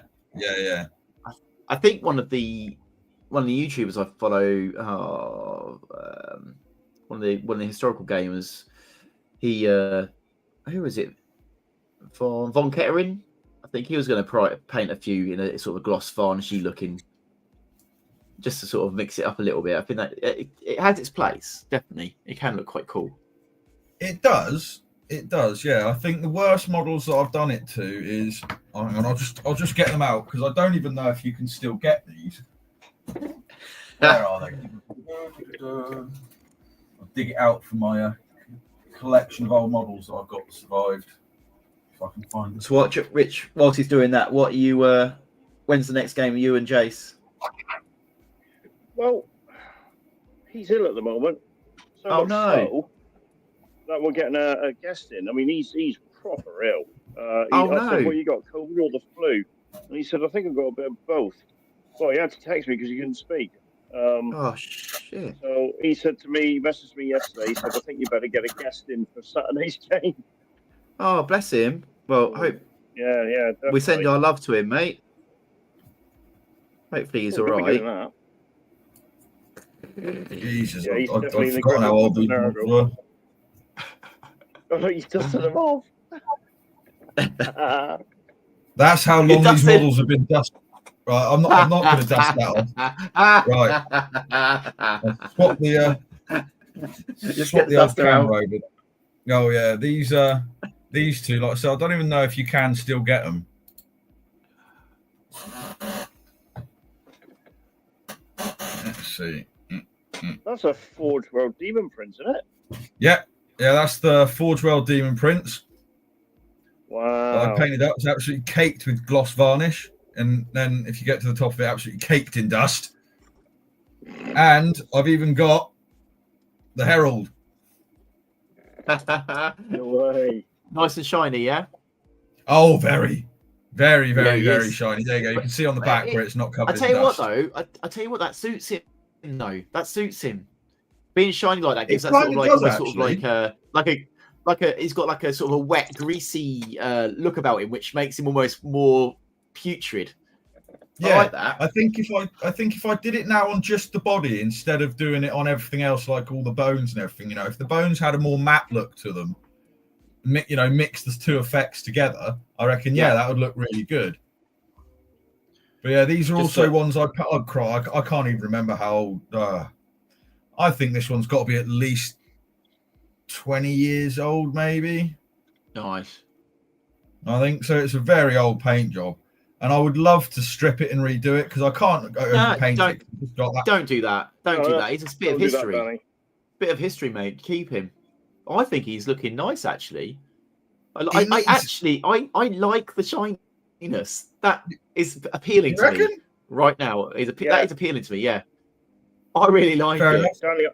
I think one of the YouTubers I follow, one of the historical gamers, he who is it? Von Kettering. I think he was going to paint a few in a sort of gloss varnishy looking, just to sort of mix it up a little bit. I think that it has its place. Definitely, it can look quite cool. It does. Yeah. I think the worst models that I've done it to is, hang on, I'll just get them out because I don't even know if you can still get these. Where are they? I'll dig it out from my collection of old models that I've got that survived. If I can find them. So what, Rich? Whilst he's doing that, what are you? When's the next game of you and Jace? Well, he's ill at the moment. So Oh no! That we're getting a guest in. I mean, he's proper ill. Oh I no! said, well, you got COVID or the flu? And he said, I think I've got a bit of both. Well, he had to text me because he couldn't speak. Oh shit! So he said to me, he messaged me yesterday. He said, I think you better get a guest in for Saturday's game. Oh, bless him. Well, I hope. Yeah, definitely. We send our love to him, mate. Hopefully he's all right. Jesus, yeah, I've forgotten how old these were. Oh, no, you've dusted them off. That's how long these models have been dusted. Right, I'm not going to dust that off. Right, swap the old camera over. Oh yeah, these two. Like I said, I don't even know if you can still get them. Let's see. That's a Forge World Demon Prince, isn't it? Yeah, that's the Forge World Demon Prince. Wow. I painted up. It's absolutely caked with gloss varnish. And then if you get to the top of it, absolutely caked in dust. And I've even got the Herald. No way. Nice and shiny, yeah? Oh, very shiny. There you go. You can see on the back where it's not covered in dust. I tell you what, though. I tell you what, that suits him, though. That suits him. Being shiny like that gives that sort of like he's got like a sort of a wet, greasy look about him, which makes him almost more putrid. Yeah, I like that. I think if I did it now on just the body instead of doing it on everything else, like all the bones and everything, if the bones had a more matte look to them, mix the two effects together, I reckon that would look really good. But yeah, these are also ones I'd cry. I can't even remember how old. I think this one's got to be at least 20 years old, maybe. Nice. I think so. It's a very old paint job. And I would love to strip it and redo it because I can't paint it. Don't do that. Don't do that. It's a bit of history. Bit of history, mate. Keep him. I think he's looking nice, actually. I like the shininess. That is appealing to me right now. That is appealing to me. Yeah, I really like it. Stanley,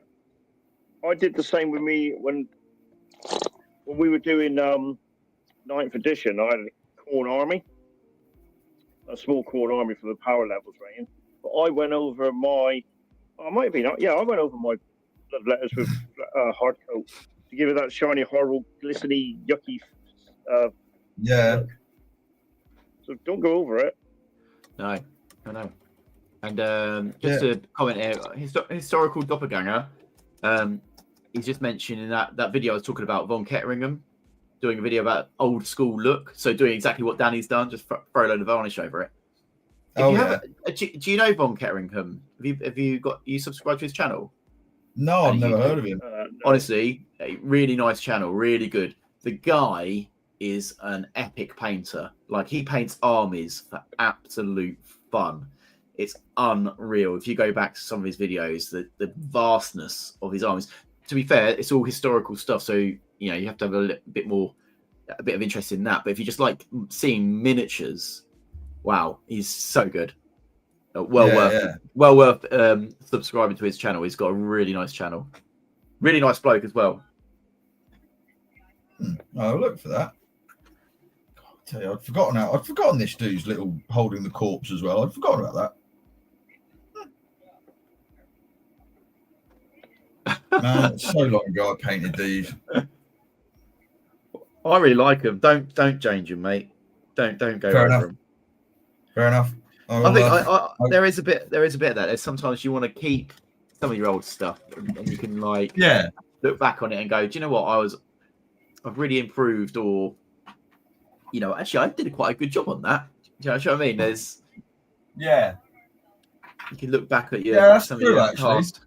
I did the same with me when we were doing 9th edition. I had a Corn Army. A small Corn Army for the power levels rating. But I went over my blood letters with hard coat to give it that shiny, horrible, glistening, yucky. Look. So don't go over it. No, I know. And just to comment here, historical doppelganger. He's just mentioned in that video I was talking about Von Ketteringham doing a video about old school look. So doing exactly what Danny's done, just throw a load of varnish over it. Do you know Von Ketteringham? Have you subscribed to his channel? No, I've never heard of him. No. Honestly, a really nice channel, really good. The guy is an epic painter. Like, he paints armies for absolute fun. It's unreal. If you go back to some of his videos, the vastness of his armies. To be fair, it's all historical stuff, so you have to have a bit of interest in that. But if you just like seeing miniatures, wow, he's so good. Well worth subscribing to his channel. He's got a really nice channel, really nice bloke as well. I'll look for that. God, I tell you, I'd forgotten this dude's little holding the corpse as well. I'd forgotten about that. Man, it's so long ago I painted these. I really like them. Don't change them, mate. Don't go over them. Fair enough. I think there is a bit of that. There's sometimes you want to keep some of your old stuff, and you can like look back on it and go, do you know what? I've really improved, or actually I did quite a good job on that. Do you know what I mean? There's you can look back at some of your past.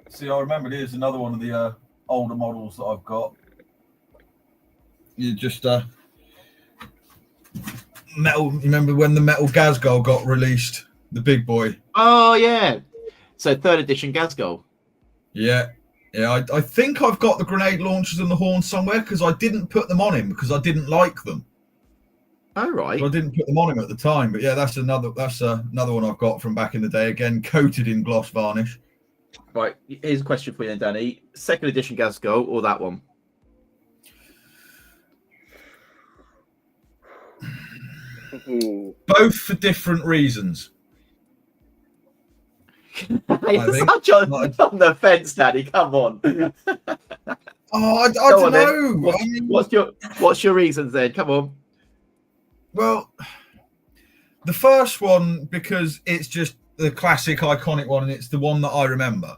See, I remember here's another one of the older models that I've got. You just metal. Remember when the metal Gazgol got released, the big boy? Oh yeah. So 3rd edition Gazgol. Yeah. I think I've got the grenade launchers and the horns somewhere because I didn't put them on him because I didn't like them. Oh right. So I didn't put them on him at the time, but yeah, that's another one I've got from back in the day. Again, coated in gloss varnish. Right. Here's a question for you then, Danny. 2nd edition Gazgol or that one? Both for different reasons. You're such on the fence, Danny. Come on. I don't know. What's your reasons then? Come on. Well, the first one because it's just the classic, iconic one, and it's the one that I remember.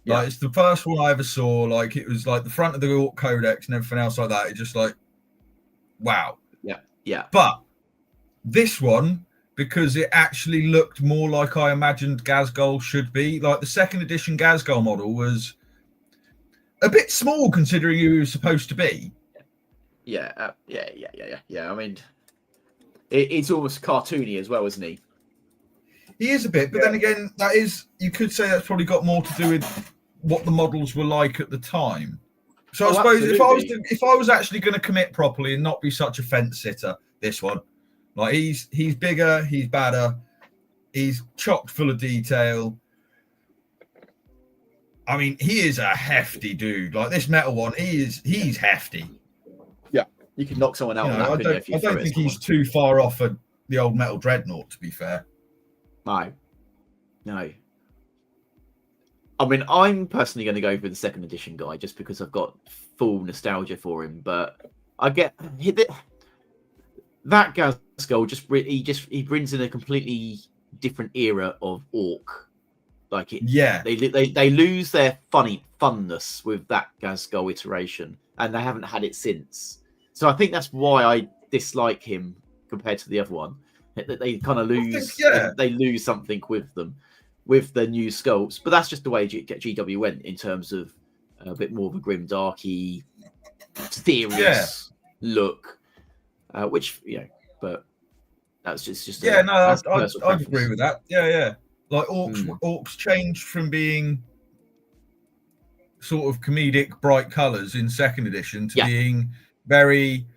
Yeah. Like it's the first one I ever saw. Like it was like the front of the Orc Codex and everything else like that. It's just like, wow. Yeah. But this one, because it actually looked more like I imagined Gazgol should be. Like the 2nd edition Gazgol model was a bit small considering who he was supposed to be. Yeah. I mean, it's almost cartoony as well, isn't he? He is a bit, but then again, you could say that's probably got more to do with what the models were like at the time. So I suppose if I was actually going to commit properly and not be such a fence sitter, this one, like he's bigger, he's badder, he's chock full of detail. I mean, he is a hefty dude. Like this metal one, he's hefty. Yeah, you can knock someone out. I don't think he's too far off the old metal dreadnought. To be fair, no. I mean, I'm personally going to go for the 2nd edition guy just because I've got full nostalgia for him. But I get that Gazgol he brings in a completely different era of Orc. Like it, they lose their funness with that Gazgol iteration, and they haven't had it since. So I think that's why I dislike him compared to the other one. They kind of lose. They lose something with them. With the new sculpts, but that's just the way GW went in terms of a bit more of a grim, darky, serious look, which but that's just I agree with that. Yeah. Like orcs changed from being sort of comedic, bright colours in 2nd edition to being very,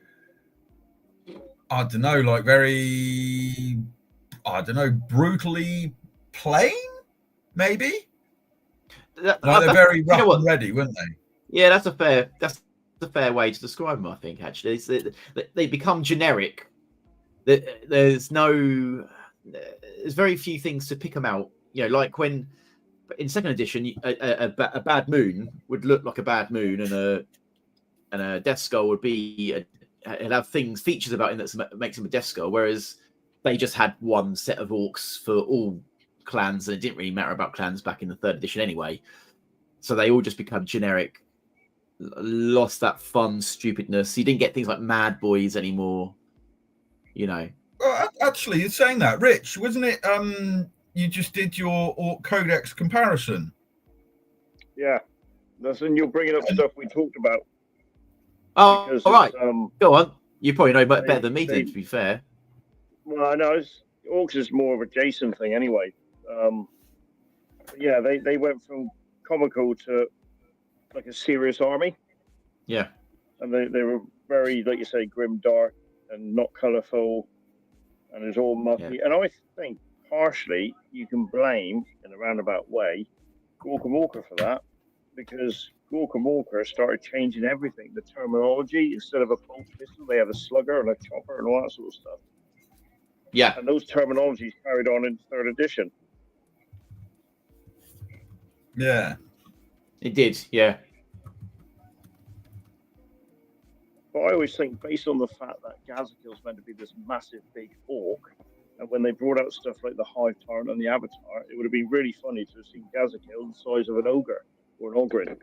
brutally plain. Maybe they're very rough and ready, weren't they? Yeah, that's a fair way to describe them. I think actually, they become generic. There's very few things to pick them out. Like when in 2nd edition, a bad moon would look like a bad moon, and a Death Skull would be it'd have features about him that makes him a Death Skull, whereas they just had one set of orcs for all clans, and it didn't really matter about clans back in the 3rd edition anyway. So they all just become generic, lost that fun stupidness. You didn't get things like Mad Boys anymore. Well, actually, you're saying that, Rich, wasn't it? You just did your Orc Codex comparison. Yeah, that's when you're bringing up stuff we talked about. Oh, all right. Go on. You probably know better than me, to be fair. Well, no, Orcs is more of a Jason thing anyway. They went from comical to like a serious army. Yeah. And they were very, like you say, grim, dark, and not colourful, and it's all mucky. Yeah. And I think partially you can blame, in a roundabout way, Gorka Morka for that, because Gorka Morka started changing everything. The terminology, instead of a bolt pistol, they have a slugger and a chopper and all that sort of stuff. Yeah. And those terminologies carried on in 3rd edition. Yeah. It did, yeah. But But I always think, based on the fact that Gazakil's meant to be this massive, big orc, and when they brought out stuff like the Hive Tyrant and the Avatar, it would have been really funny to have seen Gazakil the size of an ogre or an ogrin.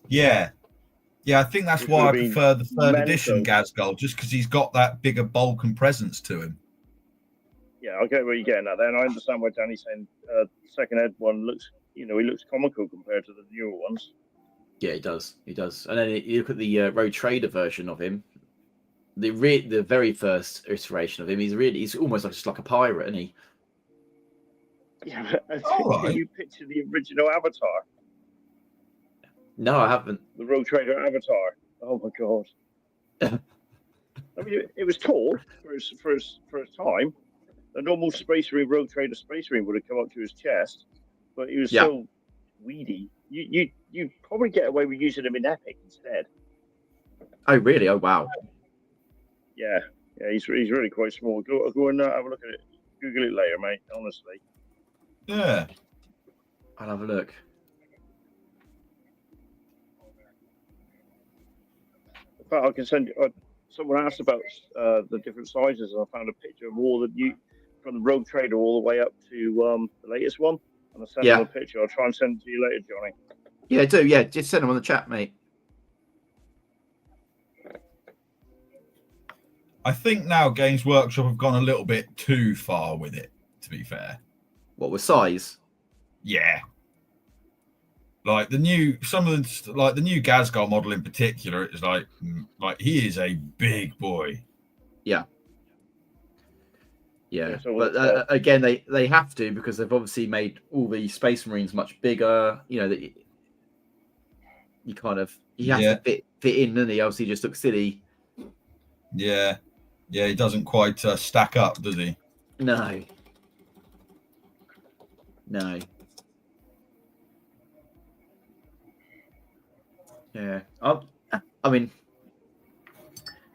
Yeah. Yeah, I think that's Which why I would be prefer the third mental. edition Gazgul, just because he's got that bigger bulk and presence to him. Yeah, I get where you're getting at there, and I understand why Danny's saying second ed one looks, he looks comical compared to the newer ones. Yeah, he does. He does. And then you look at the Road Trader version of him. The very first iteration of him, he's almost just like a pirate, isn't he? Yeah, but All can right. you picture the original Avatar? No, I haven't. The Road Trader Avatar. Oh my god! I mean, it was tall for his time. A normal Space Marine Road Trader Space Marine would have come up to his chest, but he was so weedy. You'd probably get away with using him in Epic instead. Oh, really? Oh, wow. Yeah, he's really quite small. Go and have a look at it. Google it later, mate. Honestly. Yeah. I'll have a look. In fact, I can send you. Someone asked about the different sizes, and I found a picture of all from the Rogue Trader all the way up to the latest one. And I sent them a picture. I'll try and send it to you later, Johnny. Yeah, do. Yeah, just send them on the chat, mate. I think now Games Workshop have gone a little bit too far with it, to be fair. What, with size? Yeah. Like the new Gazgul model in particular, it's like he is a big boy. Yeah. Yeah, but again, they have to, because they've obviously made all the Space Marines much bigger. You know, that he has to fit in, and he obviously just looks silly. Yeah, he doesn't quite stack up, does he? No. Yeah, I mean,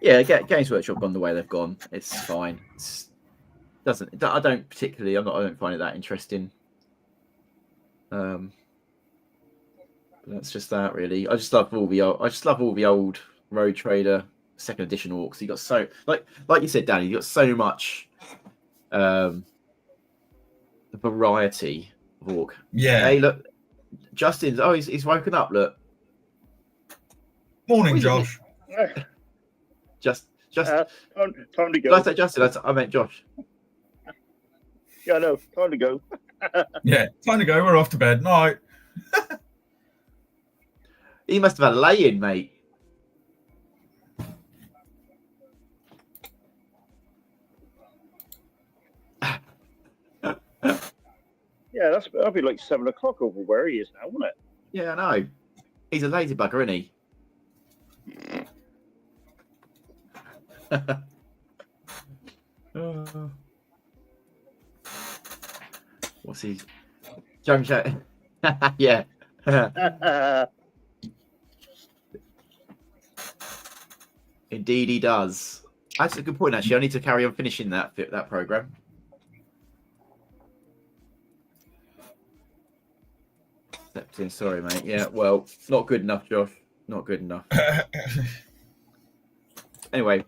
yeah, Games Workshop gone the way they've gone. It's fine. I don't find it that interesting. But that's just that, really. I just love all the old Road Trader second edition orcs. You got so like you said, Danny. You got so much variety of orc. Yeah. Hey, look, Justin's. Oh, he's woken up. Look. Morning, Josh. Just time to go. Did I say Justin? I meant Josh. Yeah, no, time to go. Yeah, time to go. We're off to bed. Night. He must have had a lay-in, mate. Yeah, that'd be like 7 o'clock over where he is now, wouldn't it? Yeah, I know. He's a lazy bugger, isn't he? What's he? Junk chat. Yeah. Indeed, he does. That's a good point. Actually, I need to carry on finishing that program. Sorry, mate. Yeah, well, not good enough, Josh. Not good enough. Anyway,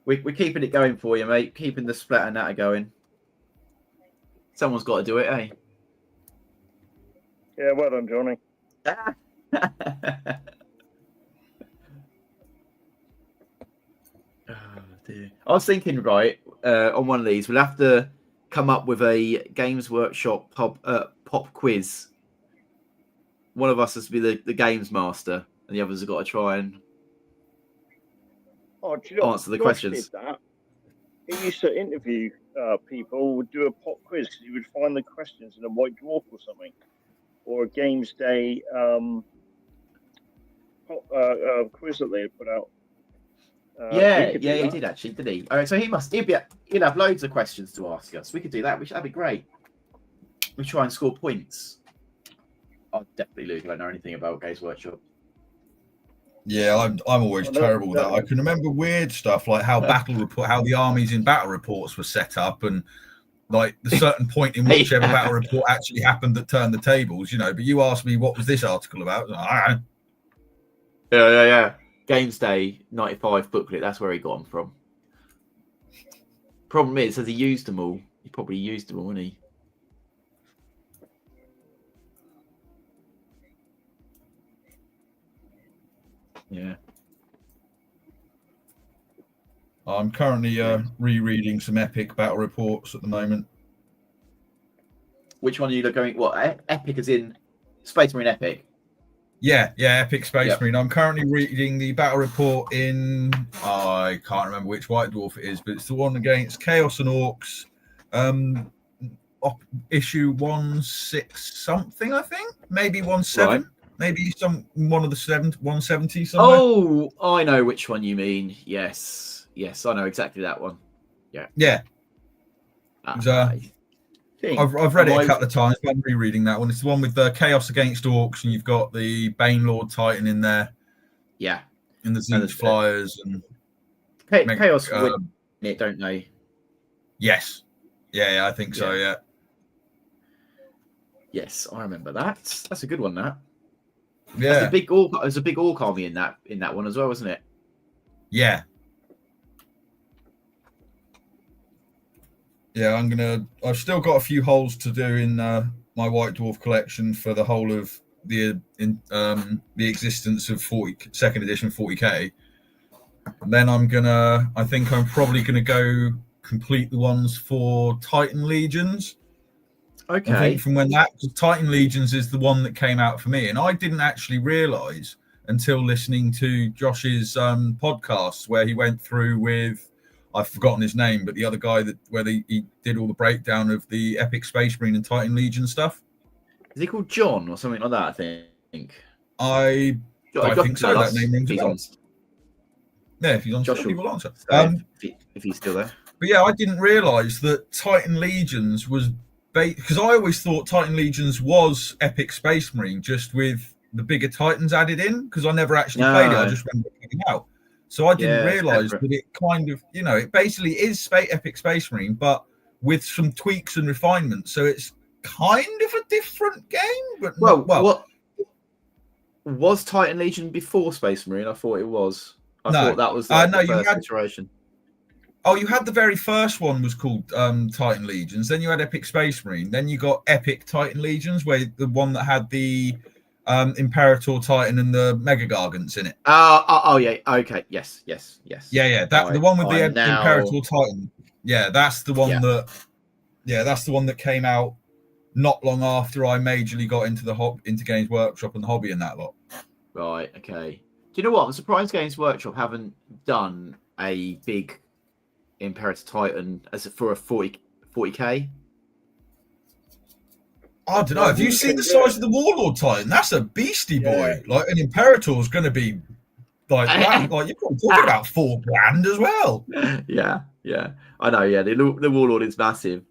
we're keeping it going for you, mate. Keeping the Splatter Natter going. Someone's got to do it, eh? Yeah, well done, Johnny. Oh, dear. I was thinking, right, on one of these, we'll have to come up with a Games Workshop pop quiz. One of us has to be the games master, and the others have got to try and answer the questions. Did that. He used to interview people, would do a pop quiz because he would find the questions in a white dwarf or something, or a games day quiz that they had put out. He did actually, did he? All right, so he'll have loads of questions to ask us. We could do that. That'd be great. We try and score points. I'll definitely lose. I don't know anything about Games Workshop. Yeah, I'm always terrible with that. I can remember weird stuff like how the armies in battle reports were set up, and like the certain point in whichever battle report actually happened that turned the tables. But you asked me what was this article about? Yeah. Games Day 95 booklet. That's where he got them from. Problem is, has he used them all? He probably used them all, hasn't he? Yeah. I'm currently rereading some Epic battle reports at the moment. Which one are you going? What, Epic as in Space Marine Epic? Yeah, Epic Space Marine. I'm currently reading the battle report in, I can't remember which White Dwarf it is, but it's the one against Chaos and Orcs, issue 16 something, I think, maybe 17, maybe one of the 170 somewhere. Oh, I know which one you mean. Yes, I know exactly that one. Yeah. I've read it a couple of times, but I'm rereading that one. It's the one with the Chaos against Orcs, and you've got the Banelord Titan in there. Yeah. And the Siege Flyers. And Chaos win it, don't they? Yes. Yeah, I think so, yeah. Yes, I remember that. That's a good one, that. Yeah. There's a big Orc army in that one as well, wasn't it? Yeah. Yeah, I've still got a few holes to do in my White Dwarf collection for the whole of the existence of 2nd edition 40k. And then I think I'm probably gonna go complete the ones for Titan Legions. Okay. I think from when Titan Legions is the one that came out for me, and I didn't actually realise until listening to Josh's podcast where he went through with, I've forgotten his name, but the other guy he did all the breakdown of the Epic Space Marine and Titan Legion stuff. Is he called John or something like that? I think. I think so. That name rings a bell. Yeah, if he's on, Josh he will answer. If he's still there. But yeah, I didn't realise that Titan Legions was because I always thought Titan Legions was Epic Space Marine, just with the bigger Titans added in. Because I never actually played it. I just remember picking it out. So I didn't realise that it kind of, it basically is Epic Space Marine, but with some tweaks and refinements. So it's kind of a different game. But what was Titan Legion before Space Marine? I thought it was. I thought that was the first iteration. Oh, you had the very first one was called Titan Legions. Then you had Epic Space Marine. Then you got Epic Titan Legions, where the one that had the Imperator Titan and the Mega Gargants in it. Oh yeah. Okay. Yes. Yeah. The one with the Imperator Titan. Yeah, that's the one that's the one that came out not long after I majorly got into Games Workshop and the hobby and that lot. Right. Okay. Do you know what? I'm surprised Games Workshop haven't done a big Imperator Titan for a 40k. I don't know. Have you seen the size of the Warlord Titan? That's a beastie boy. Like an Imperator is going to be like that. Like you're talking about $4,000 as well. Yeah. I know. Yeah, the Warlord is massive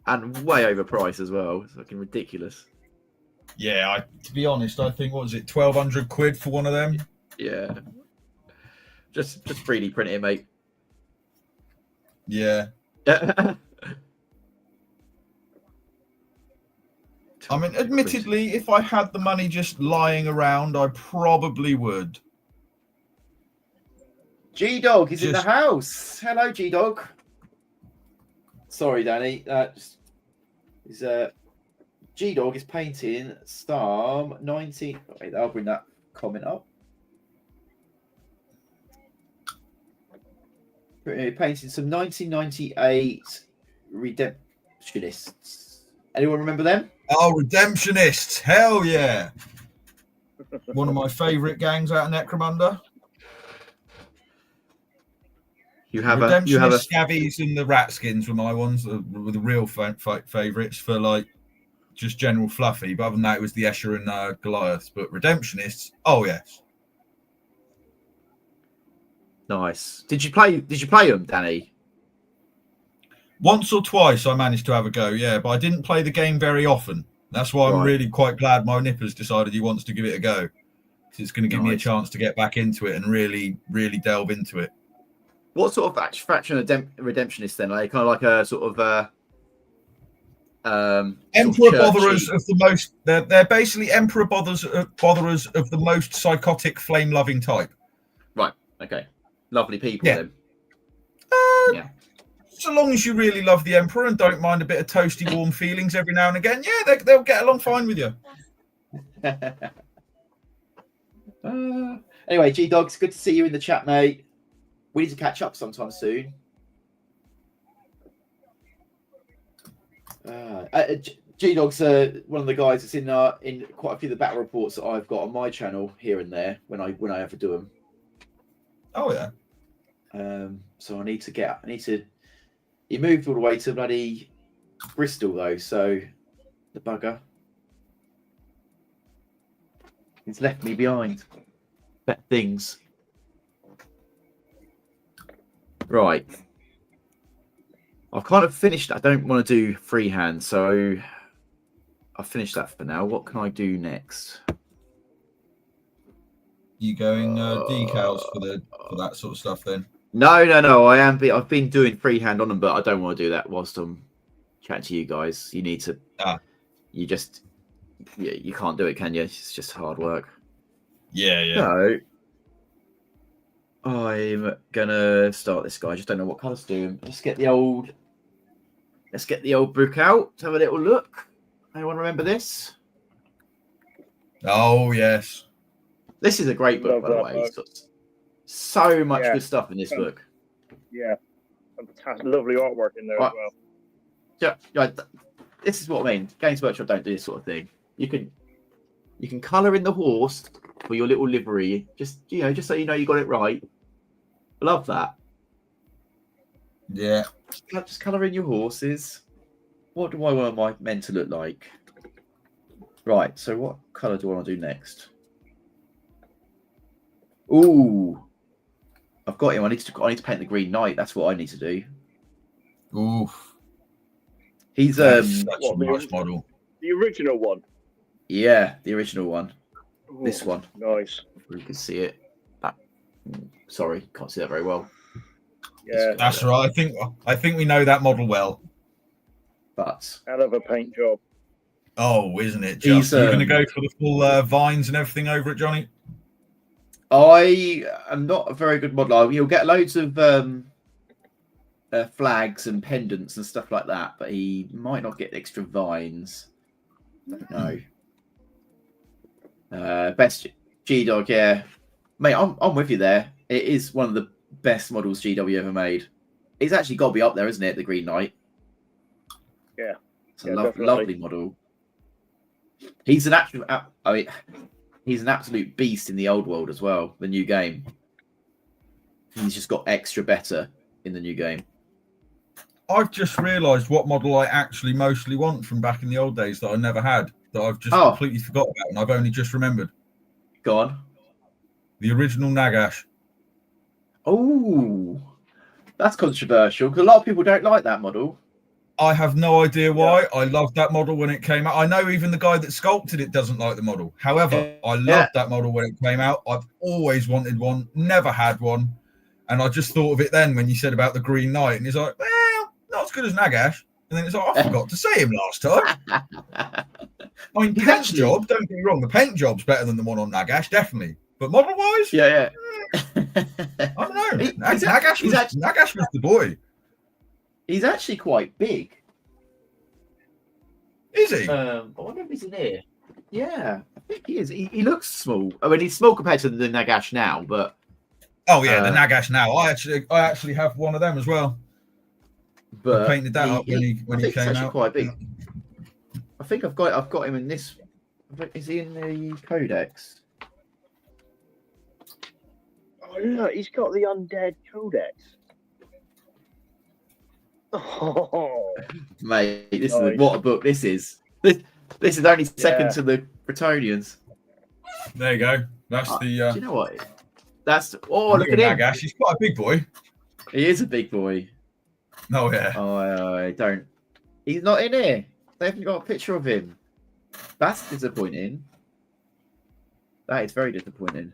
and way overpriced as well. It's fucking ridiculous. Yeah, to be honest, I think what was it, £1,200 for one of them? Yeah. Just 3D print it, mate. Yeah. I mean, admittedly, if I had the money just lying around, I probably would. G-Dog is in the house. Hello, G-Dog. Sorry, Danny. G-Dog is painting Storm 19. Wait, I'll bring that comment up. Painting some 1998 Redemptionists. Anyone remember them? Oh, Redemptionists. Hell yeah. One of my favourite gangs out of Necromunda. Redemptionist, Scavies and the Ratskins were my ones, were the real favourites for like just general fluffy. But other than that, it was the Escher and Goliaths. But Redemptionists, oh yes. Nice. Did you play them, Danny? Once or twice I managed to have a go, yeah, but I didn't play the game very often. That's why I'm really quite glad my nipper's decided he wants to give it a go. Because it's going to give me a chance to get back into it and really, really delve into it. What sort of faction of Redemptionists then? Are they kind of like a sort of Emperor botherers of the most. They're basically emperor botherers of the most psychotic, flame-loving type. Right. Okay. Lovely people Yeah. then. Yeah. So long as you really love the emperor and don't mind a bit of toasty, warm feelings every now and again, yeah, they'll get along fine with you. Anyway, G-Dogs, good to see you in the chat, mate. We need to catch up sometime soon. G-Dog's one of the guys that's in quite a few of the battle reports that I've got on my channel here and there when I ever do them. Oh yeah. So I need to. He moved all the way to bloody Bristol though, so the bugger. He's left me behind. Better things. Right. I've kind of finished. I don't want to do freehand, so I've finished that for now. What can I do next? You going decals for that sort of stuff then? No. I've been doing freehand on them, but I don't want to do that whilst I'm chatting to you guys. You need to. You just. Yeah, you can't do it, can you? It's just hard work. Yeah. So I'm gonna start this guy. I just don't know what colours to do. Let's get the old book out. Let's have a little look. Anyone remember this? Oh yes. This is a great book, by the way. It's got so much good stuff in this book. Yeah, fantastic, lovely artwork in there as well. Yeah, this is what I mean. Games Workshop don't do this sort of thing. You can colour in the horse for your little livery, just so you know you got it right. Love that. Yeah. Just colour in your horses. What do I want my men to look like? Right. So what colour do I want to do next? Ooh, I've got him. I need to paint the Green Knight. That's what I need to do. Oof. He's such a nice model. The original one. Yeah, the original one. Ooh, this one. Nice. You can see it. Sorry, can't see that very well. Yeah, that's right. I think we know that model well. But hell of a paint job. Oh, isn't it? Just you're going to go for the full vines and everything over it, Johnny? I am not a very good modeler. You'll get loads of flags and pendants and stuff like that, but he might not get extra vines. I don't know. Best G-Dog, yeah. Mate, I'm with you there. It is one of the best models GW ever made. It's actually got to be up there, isn't it? The Green Knight. Yeah. It's a lovely model. He's an actual... he's an absolute beast in the old world as well, the new game. He's just got extra better in the new game. I've just realised what model I actually mostly want from back in the old days that I never had, that I've just completely forgot about, and I've only just remembered. Go on. The original Nagash. Oh, that's controversial, because a lot of people don't like that model. I have no idea why. I loved that model when it came out. I know even the guy that sculpted it doesn't like the model. However, I loved that model when it came out. I've always wanted one, never had one. And I just thought of it then when you said about the Green Knight. And he's like, well, not as good as Nagash. And then it's like, I forgot to say him last time. I mean, paint job, don't get me wrong, the paint job's better than the one on Nagash, definitely. But model-wise? Yeah. I don't know. Nagash was the boy. He's actually quite big. Is he? I wonder if he's in here. Yeah, I think he is. He looks small. I mean, he's small compared to the Nagash now, but... Oh, yeah, the Nagash now. I actually have one of them as well. But I painted that up when he came out. Quite big. I think I've got him in this... Is he in the Codex? Oh, look, he's got the Undead Codex. Oh, mate, this is what a book this is. This is only second to the Bretonians. There you go. That's the. Do you know what? That's look at him. Nagash. He's quite a big boy. He is a big boy. Oh yeah. I don't. He's not in here. They haven't got a picture of him. That's disappointing. That is very disappointing.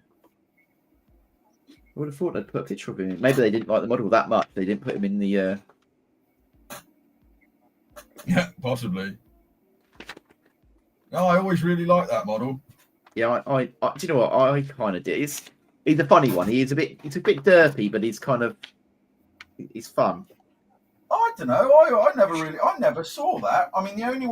I would have thought they'd put a picture of him. Maybe they didn't like the model that much. They didn't put him in the. Yeah, possibly. No, I always really like that model. Yeah, I do you know what I kind of did? He's a funny one. He's a bit derpy, but he's he's fun. I don't know. I never saw that. I mean, the only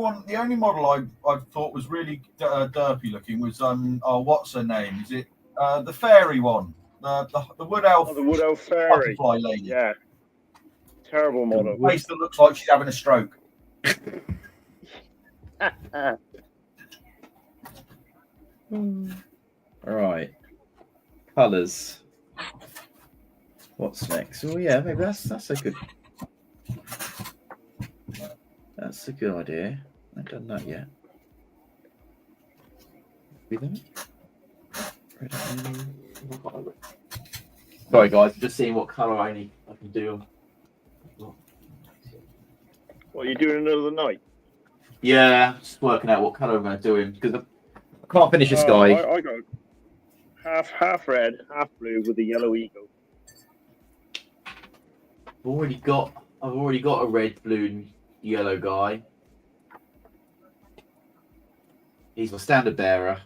model I thought was really derpy looking was what's her name? Is it the fairy one? The wood elf. Oh, the wood elf fairy. Butterfly lady. Yeah. Terrible model. Face that looks like she's having a stroke. All right, colors. What's next? Oh yeah, maybe that's a good. That's a good idea. I haven't done that yet. Sorry guys, just seeing what colour I can do. What, are you doing another night? Yeah, just working out what colour I'm going to do him because I can't finish this guy. I got half red, half blue with a yellow eagle. I've already got a red, blue, and yellow guy. He's my standard bearer.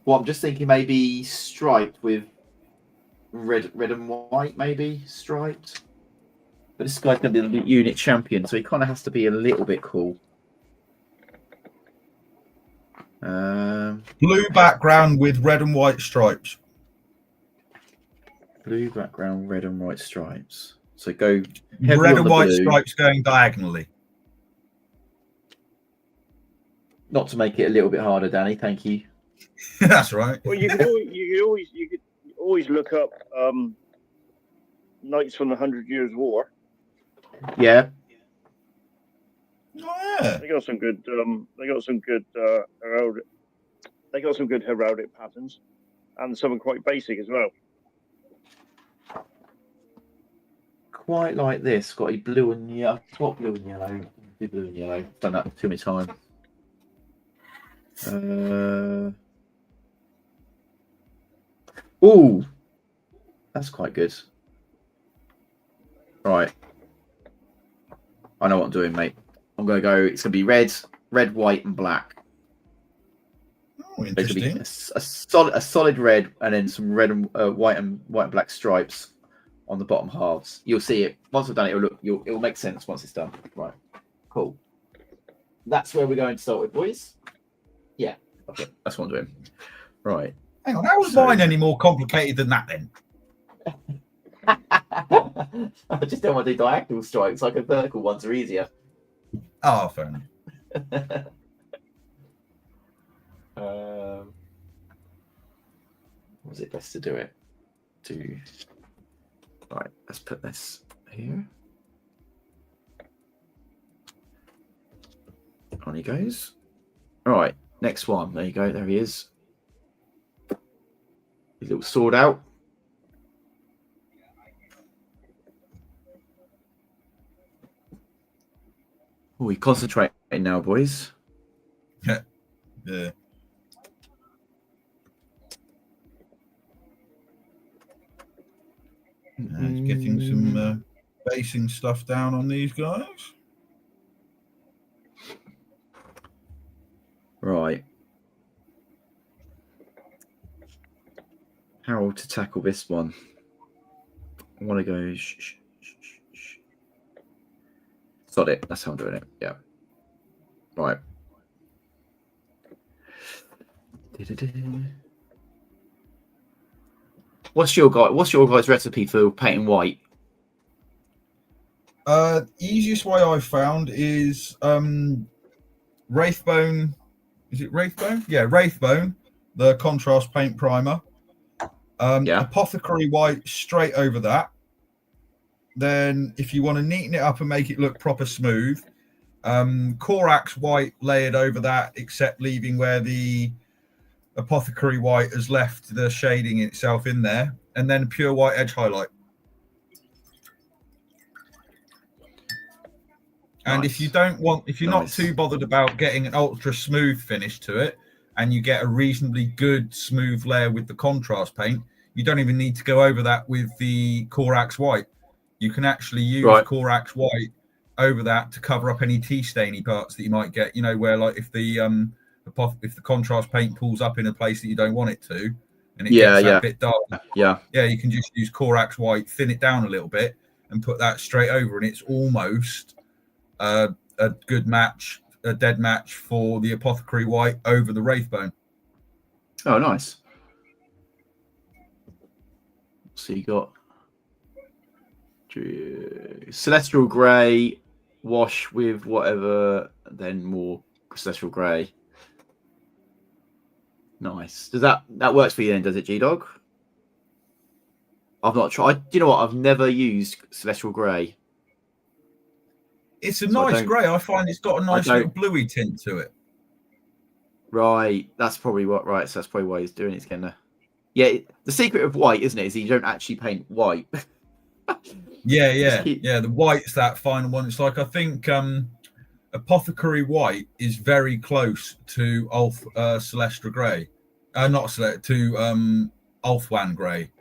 Well, I'm just thinking maybe striped with red and white, maybe striped. But this guy's going to be the unit champion, so he kind of has to be a little bit cool. Blue background with red and white stripes. Blue background, red and white stripes. So go red and white blue. Stripes going diagonally. Not to make it a little bit harder, Danny. Thank you. That's right. Well, you could always look up Knights from the 100 Years' War. Yeah. Oh yeah. They got some good. Heraldic patterns, and some are quite basic as well. Quite like this. Got a blue and yellow. What blue and yellow? Blue and yellow. Done that too many times. Ooh, that's quite good. Right. I know what I'm doing, mate. I'm going to go. It's going to be red, white, and black. Oh, interesting. A solid red, and then some red and white and black stripes on the bottom halves. You'll see it once I've done it. It'll make sense once it's done. Right. Cool. That's where we're going to start with, boys. Yeah. Okay. That's what I'm doing. Right. Hang on. How was mine any more complicated than that then? I just don't want to do diagonal stripes. Like a vertical ones are easier. Oh, fair enough. Was it best to do it? Right, let's put this here. On he goes. All right, next one. There you go. There he is. His little sword out. Oh, we concentrating now, boys. Yeah. Getting some basing stuff down on these guys. Right. How to tackle this one? I want to go. Got it. That's how I'm doing it. Yeah. Right. What's your guys' recipe for painting white? Easiest way I've found is Wraithbone. Is it Wraithbone? Yeah, Wraithbone, the contrast paint primer. Apothecary white straight over that. Then if you want to neaten it up and make it look proper smooth, Corax white layered over that, except leaving where the apothecary white has left the shading itself in there, and then pure white edge highlight. And if you don't want, if you're not too bothered about getting an ultra smooth finish to it, and you get a reasonably good smooth layer with the contrast paint, you don't even need to go over that with the Corax white. You can actually use Corax white over that to cover up any tea stainy parts that you might get. You know, where like if the contrast paint pulls up in a place that you don't want it to, and it gets that bit dark. Yeah, you can just use Corax white, thin it down a little bit, and put that straight over, and it's almost a good match, a dead match for the Apothecary white over the Wraithbone. Oh, nice. So you got Celestial Grey, wash with whatever, then more Celestial Grey. Nice. Does that works for you then? Does it, G-Dog? I've not tried. Do you know what? I've never used Celestial Grey. It's a nice grey. I find it's got a nice little bluey tint to it. Right. That's probably what. Right. So that's probably why he's doing it. It's gonna. Yeah. The secret of white, isn't it? Is you don't actually paint white. Yeah. The white's that final one. It's like I think Apothecary white is very close to Celestra Grey. Not Celestra, to Ulthwan Grey.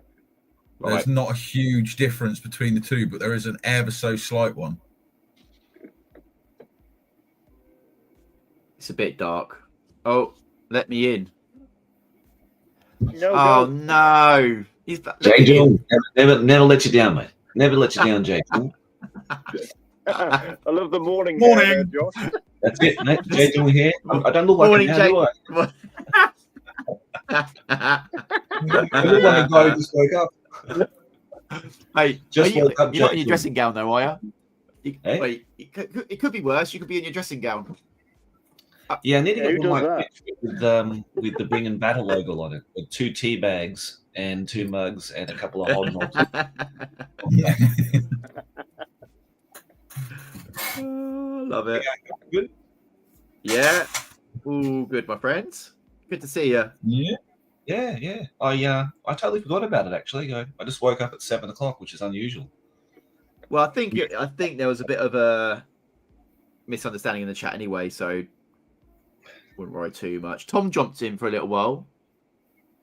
Right. There's not a huge difference between the two, but there is an ever so slight one. It's a bit dark. Oh, let me in. No. He's back. J. Never let you down, mate. Never let you down, J. I love the morning. Morning, Josh. That's it, mate. J. here. I don't look like morning, Jay. Do I look like a guy who just woke up. Hey, you're not in your dressing gown though, are you? Hey? Wait, it could be worse. You could be in your dressing gown. Yeah, I need to get my picture with the Bring and Battle logo on it, with 2 tea bags and 2 mugs and a couple of hot knobs. Love it. Good. Yeah. Ooh, good, my friends. Good to see you. Yeah. I totally forgot about it actually. I just woke up at 7 o'clock, which is unusual. Well, I think there was a bit of a misunderstanding in the chat anyway, so wouldn't worry too much. Tom jumped in for a little while.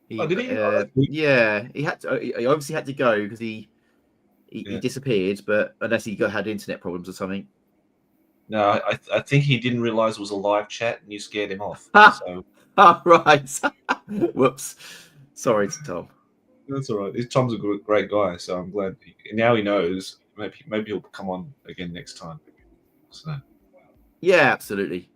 Did he? Yeah, he had to. He obviously had to go because he disappeared, but unless he had internet problems or something. No, I think he didn't realize it was a live chat and you scared him off. So. Oh, right. Whoops. Sorry to Tom. That's all right. Tom's a great guy, so I'm glad. Now he knows. Maybe he'll come on again next time. So. Yeah, absolutely.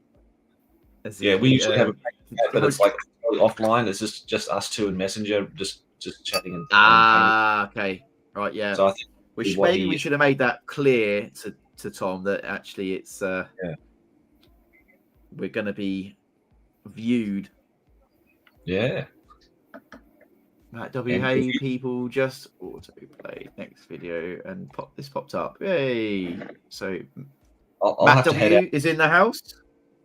We usually have a chat, but it's like offline. It's just us two in Messenger, just chatting. Okay. Right, yeah. So I think maybe we should have made that clear to Tom that actually it's we're going to be viewed. Yeah. Matt W. Hey, people, just autoplay next video and this popped up. Yay! So Matt W. is in the house.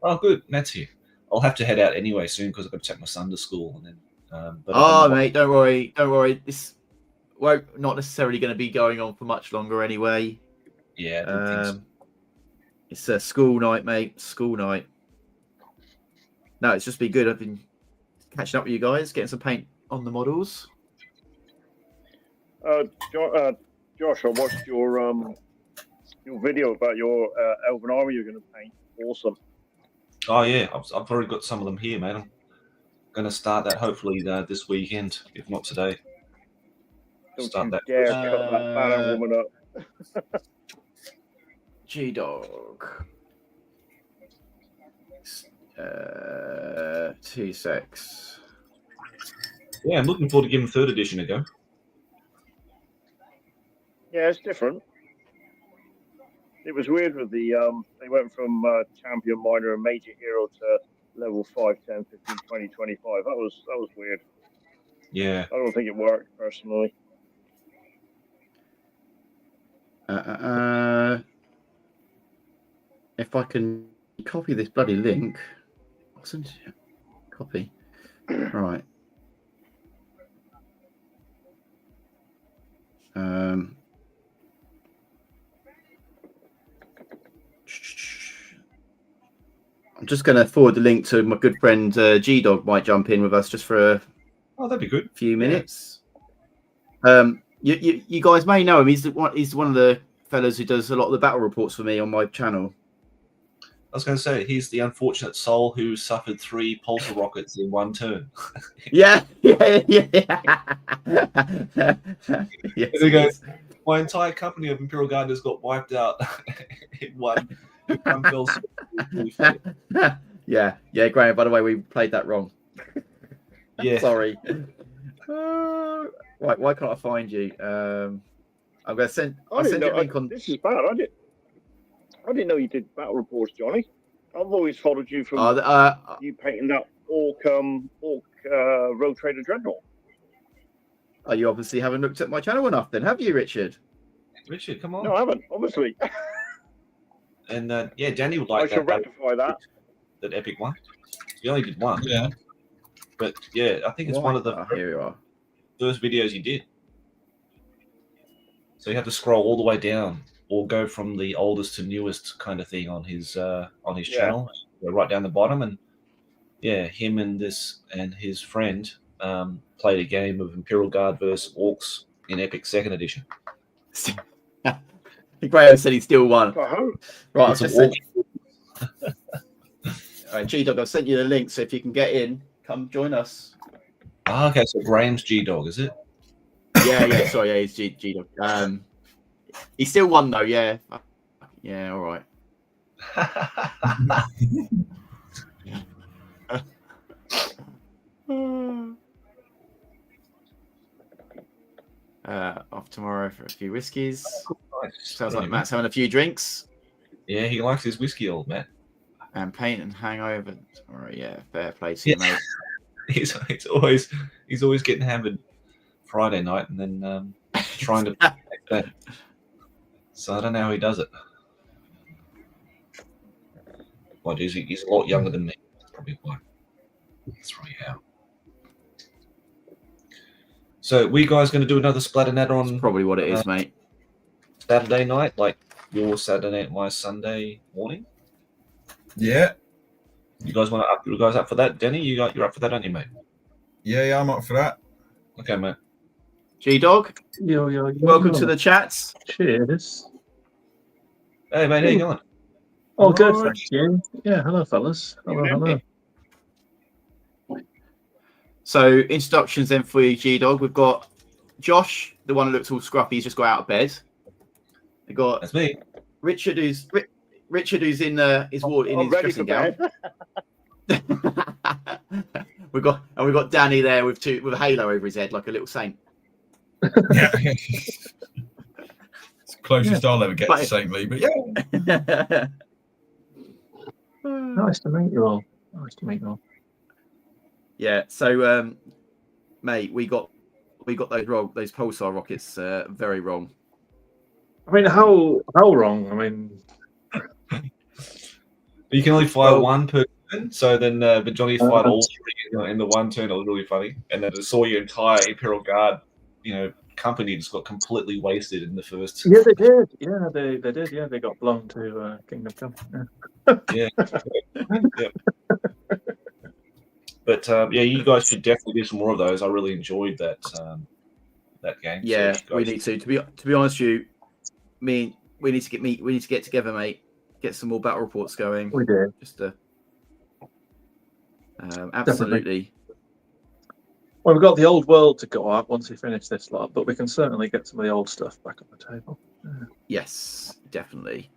Oh, good. Matt's here. I'll have to head out anyway soon because I've got to take my son to school and then. Mate, don't worry. This not necessarily going to be going on for much longer anyway. Yeah. I think so. It's a school night, mate. School night. No, it's just been good. I've been catching up with you guys, getting some paint on the models. Josh, I watched your video about your Elven army you're going to paint. Awesome. Oh yeah, I've already got some of them here, mate. I'm going to start that hopefully this weekend, if not today. Don't cut that banner woman up. G-Dog. 2 secs. Yeah, I'm looking forward to giving 3rd edition a go. Yeah, it's different. It was weird with the they went from champion, minor, and major hero to level 5, 10, 15, 20, 25. That was weird. Yeah. I don't think it worked personally. If I can copy this bloody link. Copy. Right. I'm just going to forward the link to my good friend G-Dog might jump in with us just for that'd be good. Few minutes. You guys may know him. He's one of the fellas who does a lot of the battle reports for me on my channel. I was going to say, he's the unfortunate soul who suffered 3 pulsar rockets in one turn. Yeah. Yes, my entire company of Imperial Gardeners got wiped out in one fell swoop. Yeah, Graham, by the way, we played that wrong. Yeah. Sorry. Right, why can't I find you? I'm going to send you a link on... This is bad. I didn't know you did battle reports, Johnny. I've always followed you from you painting that Orc Road Trader Dreadnought. Oh, you obviously haven't looked at my channel enough then, have you, Richard? Richard, come on. No, I haven't, obviously. And Danny would like I should rectify that. That epic one. You only did one. Yeah. But yeah, I think it's one of the here you are. first videos you did. So you have to scroll all the way down or go from the oldest to newest kind of thing on his channel. Go right down the bottom, and him and his friend played a game of Imperial Guard versus Orcs in Epic 2nd Edition. Graham said he still won. Right, I've just sent all right, G-Dog, I've sent you the link, so if you can get in, come join us. Okay, so Graham's G-Dog, is it? Yeah, sorry, he's G-Dog. He still won though, yeah. Yeah, all right. Off tomorrow for a few whiskeys. Nice. Sounds like Matt's having a few drinks. Yeah, he likes his whiskey, old Matt. And paint and hangover tomorrow. Yeah, fair play to you, mate. he's always getting hammered Friday night and then trying to that. So I don't know how he does it. Well, he's a lot younger than me. That's probably why. That's probably how. So, we guys going to do another Splatter Natter on? That's probably what it is, mate. Saturday night, like your Saturday night, my Sunday morning. Yeah. You guys up for that, Denny? You're up for that, aren't you, mate? Yeah, I'm up for that. Okay, mate. G-Dog. Yo. Welcome to the chats. Cheers. Hey, mate, how you going? Oh, good, thank you. Yeah, hello, fellas. Hello. So, introductions then for you, G-Dog. We've got Josh, the one who looks all scruffy. He's just got out of bed. We've got That's me. Richard, who's in his ward in his dressing gown. we've got Danny there with a halo over his head, like a little saint. It's the closest I'll ever get to Saint Lee, but yeah. Nice to meet you all. Yeah, so mate, we got those pulsar rockets very wrong. I mean, how wrong? I mean, you can only fire one per turn, so then but Johnny fired all three in the one turn. It was really funny, and then I saw your entire Imperial Guard, company just got completely wasted in the first. Yeah, they did. Yeah, they did. Yeah, they got blown to Kingdom Come. Yeah. Yeah. But you guys should definitely do some more of those. I really enjoyed that game. Yeah, so we need to. To be honest with you, we need to get together, mate. Get some more battle reports going. We do. Just absolutely. Well, we've got the old world to go at once we finish this lot, but we can certainly get some of the old stuff back on the table. Yeah. Yes, definitely.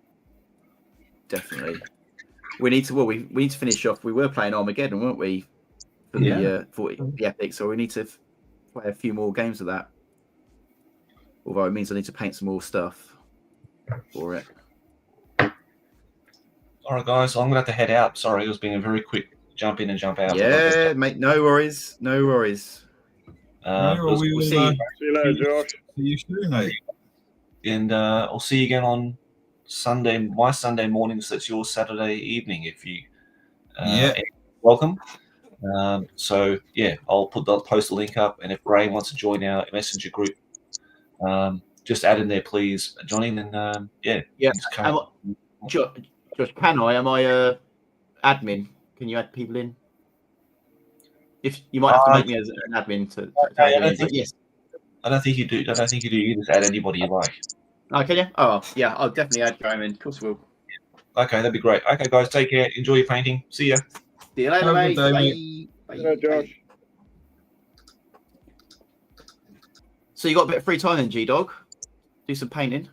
We need to. Well, we need to finish off. We were playing Armageddon, weren't we? For the epic, so we need to play a few more games of that. Although it means I need to paint some more stuff for it. All right, guys, I'm gonna have to head out. Sorry, it was being a very quick jump in and jump out. Yeah, mate, no worries. We'll see. See you later, Josh. See you soon, mate. And I'll see you again on Sunday. My Sunday mornings. That's your Saturday evening. If you, welcome. So yeah, I'll post the link up, and if Ray wants to join our messenger group, just add in there, please, Johnny. And then Josh, am I admin? Can you add people in? If you might have to make me as an admin to yes. I don't think you do. You just add anybody you like. Oh, can you? Oh, yeah. I'll definitely add Graham in. Of course, we'll. Okay, that'd be great. Okay, guys, take care. Enjoy your painting. See ya. See you later, Have a mate. good day, Bye. mate. Bye. Hello, Josh. So you got a bit of free time then, G-Dog? Do some painting.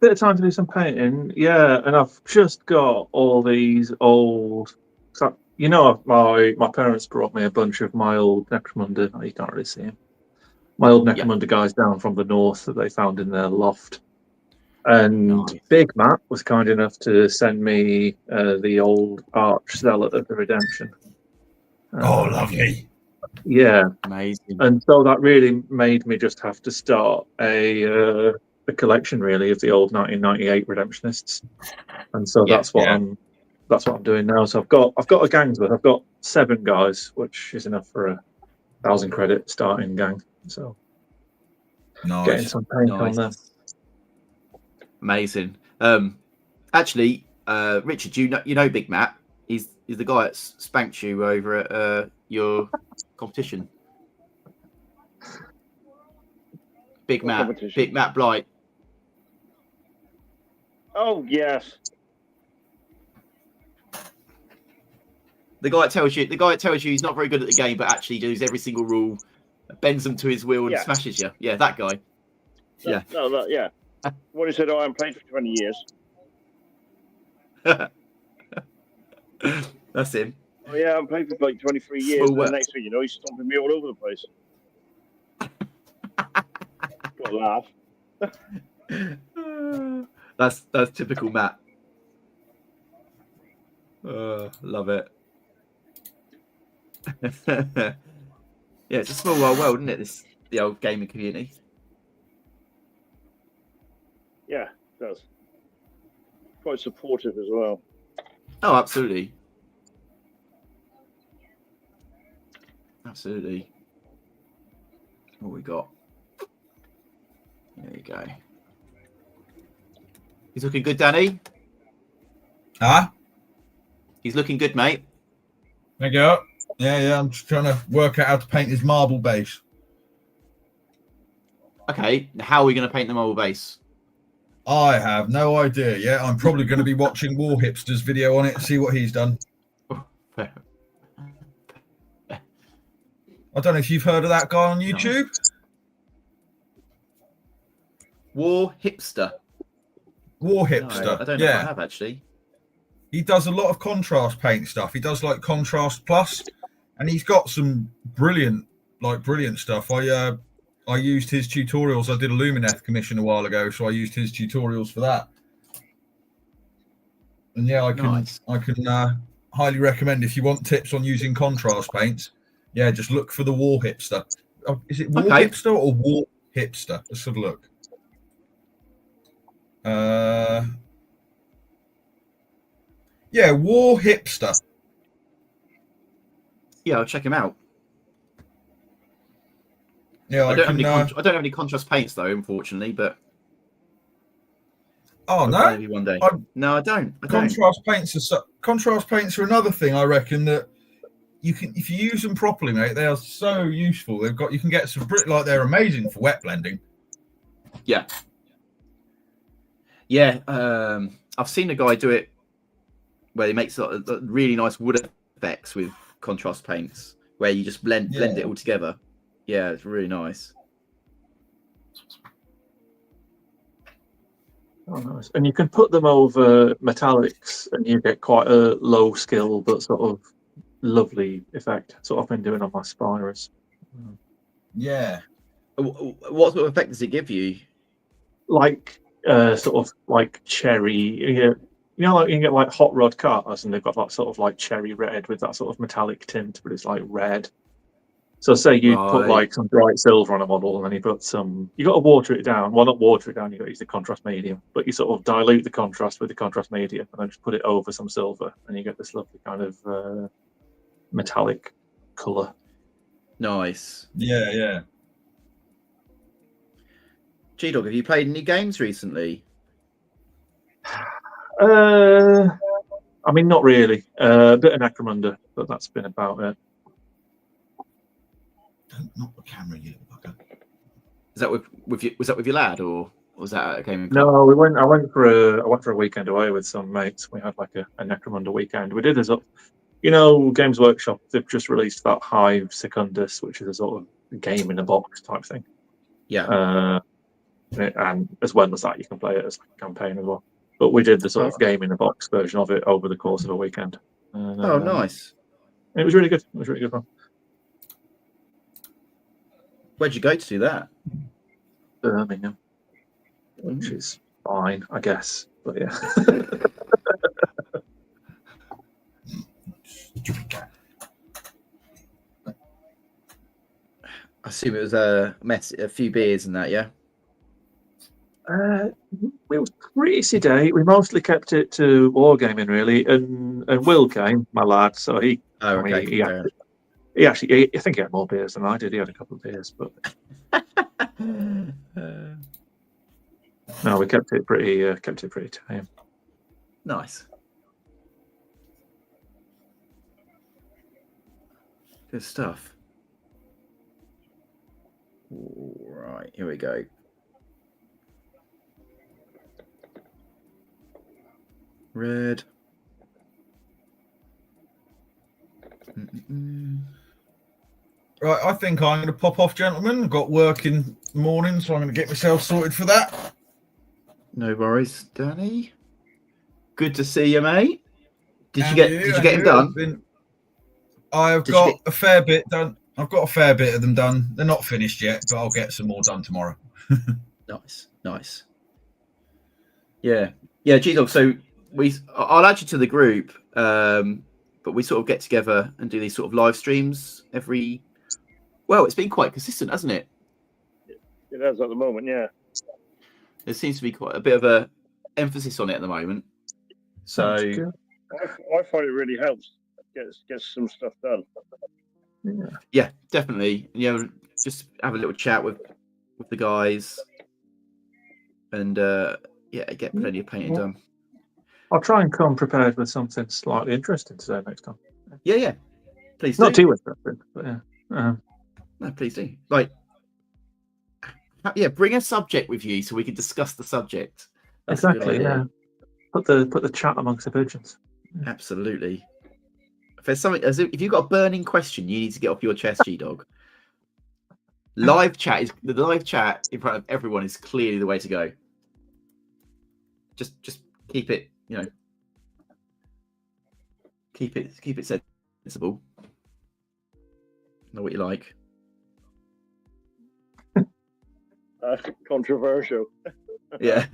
Bit of time to do some painting, yeah. And I've just got all these old. You know, my parents brought me a bunch of my old Necromunda. Oh, you can't really see them. My old Necromunda guys down from the north that they found in their loft. And Nice. Big Matt was kind enough to send me the old Arch Zealot of the Redemption. Oh, lovely. Yeah. Amazing. And so that really made me just have to start a collection, really, of the old 1998 Redemptionists. And so that's what I'm doing now. So I've got a gang's worth. I've got 7 guys, which is enough for a 1,000 credit starting gang. So getting some paint on them. Amazing. Actually, Richard, you know Big Matt. He's the guy that spanked you over at your competition. Big Matt Blight. Oh yes. The guy that tells you he's not very good at the game, but actually does every single rule, bends them to his will, and smashes you. Yeah, that guy. Yeah. Yeah. What he said, I haven't played for 20 years. That's him. Oh yeah, I haven't played for like 23 years. And the next thing you know, he's stomping me all over the place. Got a laugh. That's typical Matt. Love it. Yeah, it's a small world, isn't it? The old gaming community. Yeah, it does. Quite supportive as well. Oh, absolutely. Absolutely. What we got? There you go. He's looking good, Danny. Huh? He's looking good, mate. There you go. Yeah. I'm just trying to work out how to paint his marble base. Okay, how are we going to paint the marble base? I have no idea yet. I'm probably going to be watching War Hipster's video on it and see what he's done. I don't know if you've heard of that guy on YouTube. War Hipster. War Hipster. No, I don't know if I have, actually. He does a lot of contrast paint stuff. He does like Contrast Plus, and he's got some brilliant stuff. I used his tutorials. I did a Lumineth commission a while ago, so I used his tutorials for that. And yeah, I can highly recommend if you want tips on using contrast paints. Yeah, just look for the War Hipster. Oh, is it War Hipster or War Hipster? Let's have a look. Yeah, War Hipster. Yeah, I'll check him out. Yeah, I don't have any contrast paints though, unfortunately. But maybe one day. No, I don't. Contrast paints are another thing. I reckon that you can, if you use them properly, mate. They are so useful. You can get some they're amazing for wet blending. Yeah. Yeah, I've seen a guy do it where he makes really nice wood effects with contrast paints, where you just blend it all together. Yeah, it's really nice. Oh, nice. And you can put them over metallics, and you get quite a low skill but sort of lovely effect. That's what I've been doing on my Spirus. Yeah. What sort of effect does it give you? Like sort of like cherry. You know, like you can get like hot rod cars, and they've got that sort of like cherry red with that sort of metallic tint, but it's like red. So say you put like some bright silver on a model, and then you put some. You got to water it down. Well, not water it down. You got to use the contrast medium, but you sort of dilute the contrast with the contrast medium, and then just put it over some silver, and you get this lovely kind of metallic color. Nice. Yeah. G-Dog, have you played any games recently? I mean, not really. A bit of Necromunda, but that's been about it. Don't knock the camera, you little bugger. Is that was that with your lad or? Or was that a gaming club? No, we went. I went for a weekend away with some mates. We had like a Necromunda weekend. We did this up. Games Workshop. They've just released that Hive Secundus, which is a sort of game in a box type thing. Yeah. And as well as that, you can play it as a campaign as well. But we did the sort of game in a box version of it over the course of a weekend. Oh, nice. It was really good. It was really good fun. Where'd you go to do that? Birmingham, which is fine, I guess. But yeah. I assume it was a few beers and that, yeah? It was pretty sedate. We mostly kept it to wargaming, really. And Will came, my lad, so he. Oh, okay. He actually, I think he had more beers than I did. He had a couple of beers, but no, we kept it pretty tame. Nice. Good stuff. All right, here we go. Red. Right, I think I'm going to pop off, gentlemen. I've got work in the morning, so I'm going to get myself sorted for that. No worries, Danny. Good to see you, mate. Did you get him done? I've got a fair bit done. I've got a fair bit of them done. They're not finished yet, but I'll get some more done tomorrow. Nice. Yeah, G-Dog. So I'll add you to the group, but we sort of get together and do these sort of live streams every. Well, it's been quite consistent, hasn't it? It has at the moment, yeah. There seems to be quite a bit of a emphasis on it at the moment. So I find it really helps get some stuff done. Yeah, definitely. Just have a little chat with the guys, and get plenty of painting done. I'll try and come prepared with something slightly interesting today next time. Yeah. Please do. Not too interesting, but yeah. No, please do. Bring a subject with you so we can discuss the subject. That's exactly. Yeah. Put the chat amongst the pigeons. Absolutely. If there's something, if you've got a burning question, you need to get off your chest, G-Dog. The live chat in front of everyone is clearly the way to go. Just keep it, keep it sensible. Know what you like. Controversial. Yeah.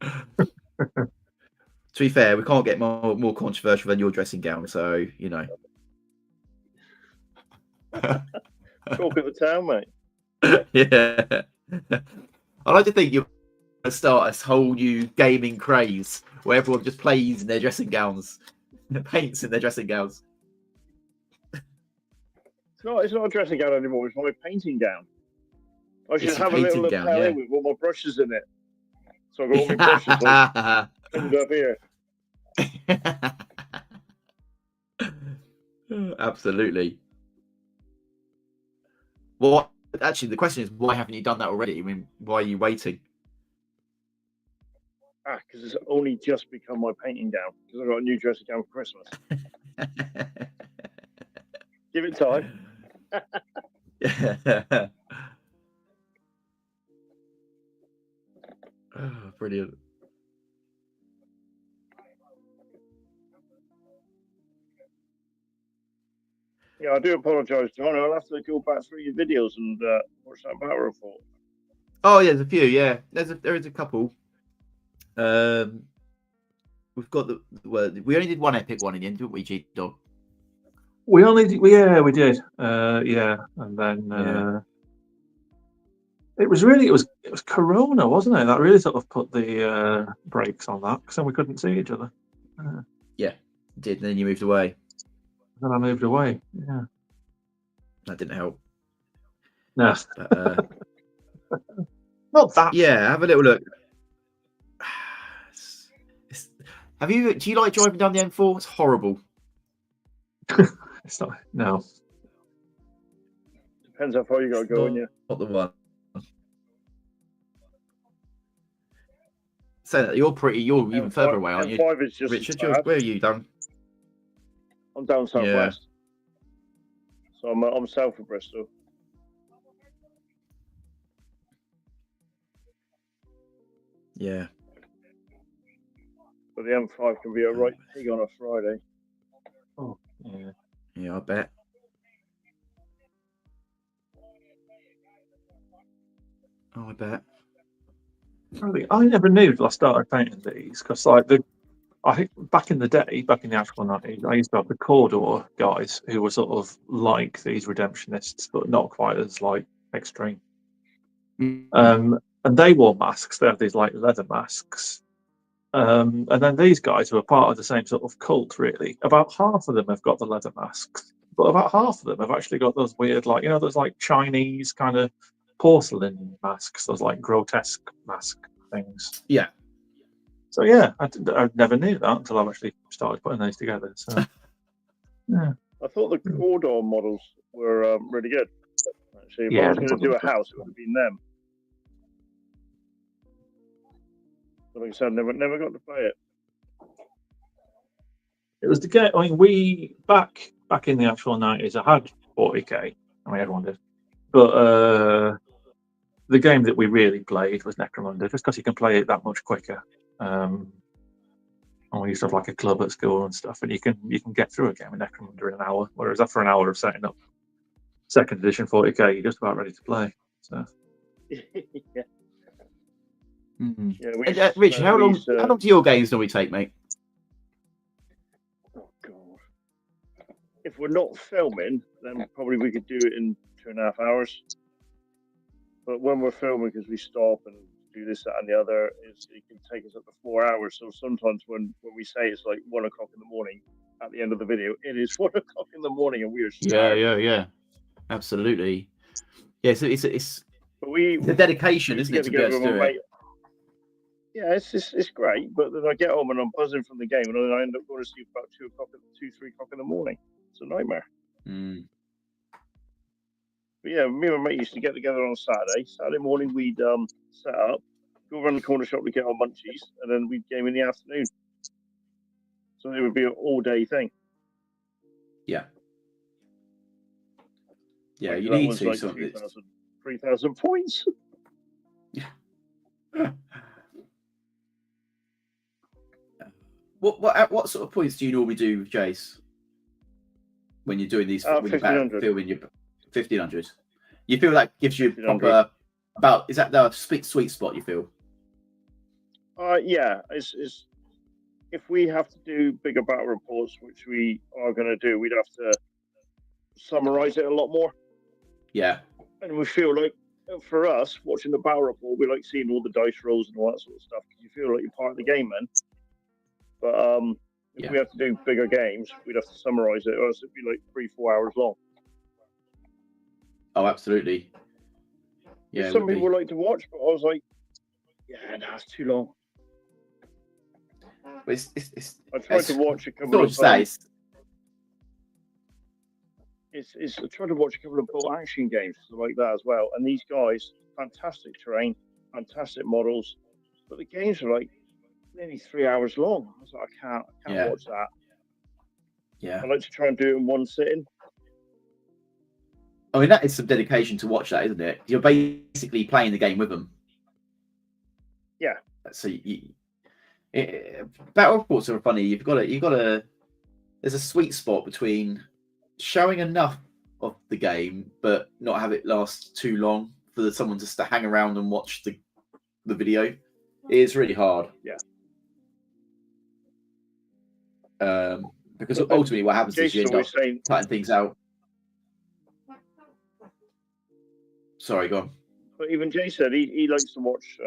To be fair, we can't get more controversial than your dressing gown, so Talk of the town, mate. Yeah. I like to think you're going to start this whole new gaming craze where everyone just plays in their dressing gowns, paints in their dressing gowns. It's not a dressing gown anymore. It's my painting gown. I should have a little lapel with all my brushes in it. So I've got all my brushes pinned up here. Absolutely. Well, actually, the question is, why haven't you done that already? I mean, why are you waiting? Because it's only just become my painting gown. Because I've got a new dressing gown for Christmas. Give it time. Oh, brilliant. Yeah, I do apologise, John. I'll have to go back through your videos and watch that battle report. Oh, yeah, there's a few. Yeah, there is a couple. We've got we only did one epic one in the end, didn't we, G-Dog? We did. And then it was Corona, wasn't it? That really sort of put the brakes on that because then we couldn't see each other. Yeah, it did. And then you moved away. Then I moved away. Yeah, that didn't help. No, but, not that. Yeah, have a little look. Do you like driving down the M4? It's horrible. It's not. No. Depends how far you got to go, in you. Not the one. say that you're even further away, aren't you? M5 is just Richard, bad. where are you down? I'm down southwest, so I'm south of Bristol. Yeah. But the M5 can be a right pig on a Friday. Oh, yeah. Yeah, I bet. Oh, I bet. I never knew till I started painting these because, like, I think back in the day, back in the actual 90s, I used to have the Cawdor guys who were sort of like these redemptionists, but not quite as like extreme. And they wore masks. They had these like leather masks. And then these guys who are part of the same sort of cult, really. About half of them have got the leather masks, but about half of them have actually got those weird, like, you know, those like Chinese kind of porcelain masks, those like grotesque mask things. Yeah. So yeah, I never knew that until I actually started putting those together. So yeah, I thought the Cawdor models were really good. Actually, if I yeah, was going to do a house, it would have been them. But like I said, never got to play it. it was the game. I mean, we back in the actual 90s, I had 40k. I mean, everyone did, but the game that we really played was Necromunda, just because you can play it that much quicker. And we used to have like a club at school and stuff, and you can get through a game of Necromunda in an hour. Whereas after an hour of setting up second edition 40k, you're just about ready to play. So Yeah. Mm-hmm. Yeah, Richard, how long do your games normally take, mate? Oh God! If we're not filming, then probably we could do it in 2.5 hours. But when we're filming, because we stop and do this, that, and the other, it can take us up to 4 hours. So sometimes when we say it's like 1 o'clock in the morning at the end of the video, it is 1 o'clock in the morning, and we are starved. Yeah, absolutely. Yeah, so it's the dedication, isn't it, to be able to do it? Yeah, it's great, but then I get home and I'm buzzing from the game, and then I end up going to sleep about 3 o'clock in the morning. It's a nightmare. Mm. But yeah, me and my mate used to get together on Saturday. Saturday morning, we'd set up, go around the corner shop to get our munchies, and then we'd game in the afternoon. So it would be an all-day thing. Yeah. Yeah, like, you need was to. Like 3,000 points. Yeah. What sort of points do you normally do with Jace when you're doing these? When you're filming your 1,500, you feel that gives you proper is that the sweet spot? You feel? Yeah, it's if we have to do bigger battle reports, which we are going to do, we'd have to summarize it a lot more. Yeah, and we feel like for us watching the battle report, we like seeing all the dice rolls and all that sort of stuff because you feel like you're part of the game then. But if we have to do bigger games, we'd have to summarize it, or else it'd be like 3-4 hours long. Oh, absolutely. Yeah, some people like to watch, but I was like, yeah, that's too long. But I tried to watch a couple of. I tried to watch a couple of bolt action games like that as well, and these guys, fantastic terrain, fantastic models, but the games are like nearly 3 hours long. I was like, I can't watch that. Yeah, I like to try and do it in one sitting. I mean, that is some dedication to watch that, isn't it? You're basically playing the game with them. Yeah. So battle reports are funny. You've got to. There's a sweet spot between showing enough of the game, but not have it last too long for someone to hang around and watch the video. It is really hard. Yeah. Because ultimately, what happens is you end up cutting things out. Sorry, go on. But even Jay said he likes to watch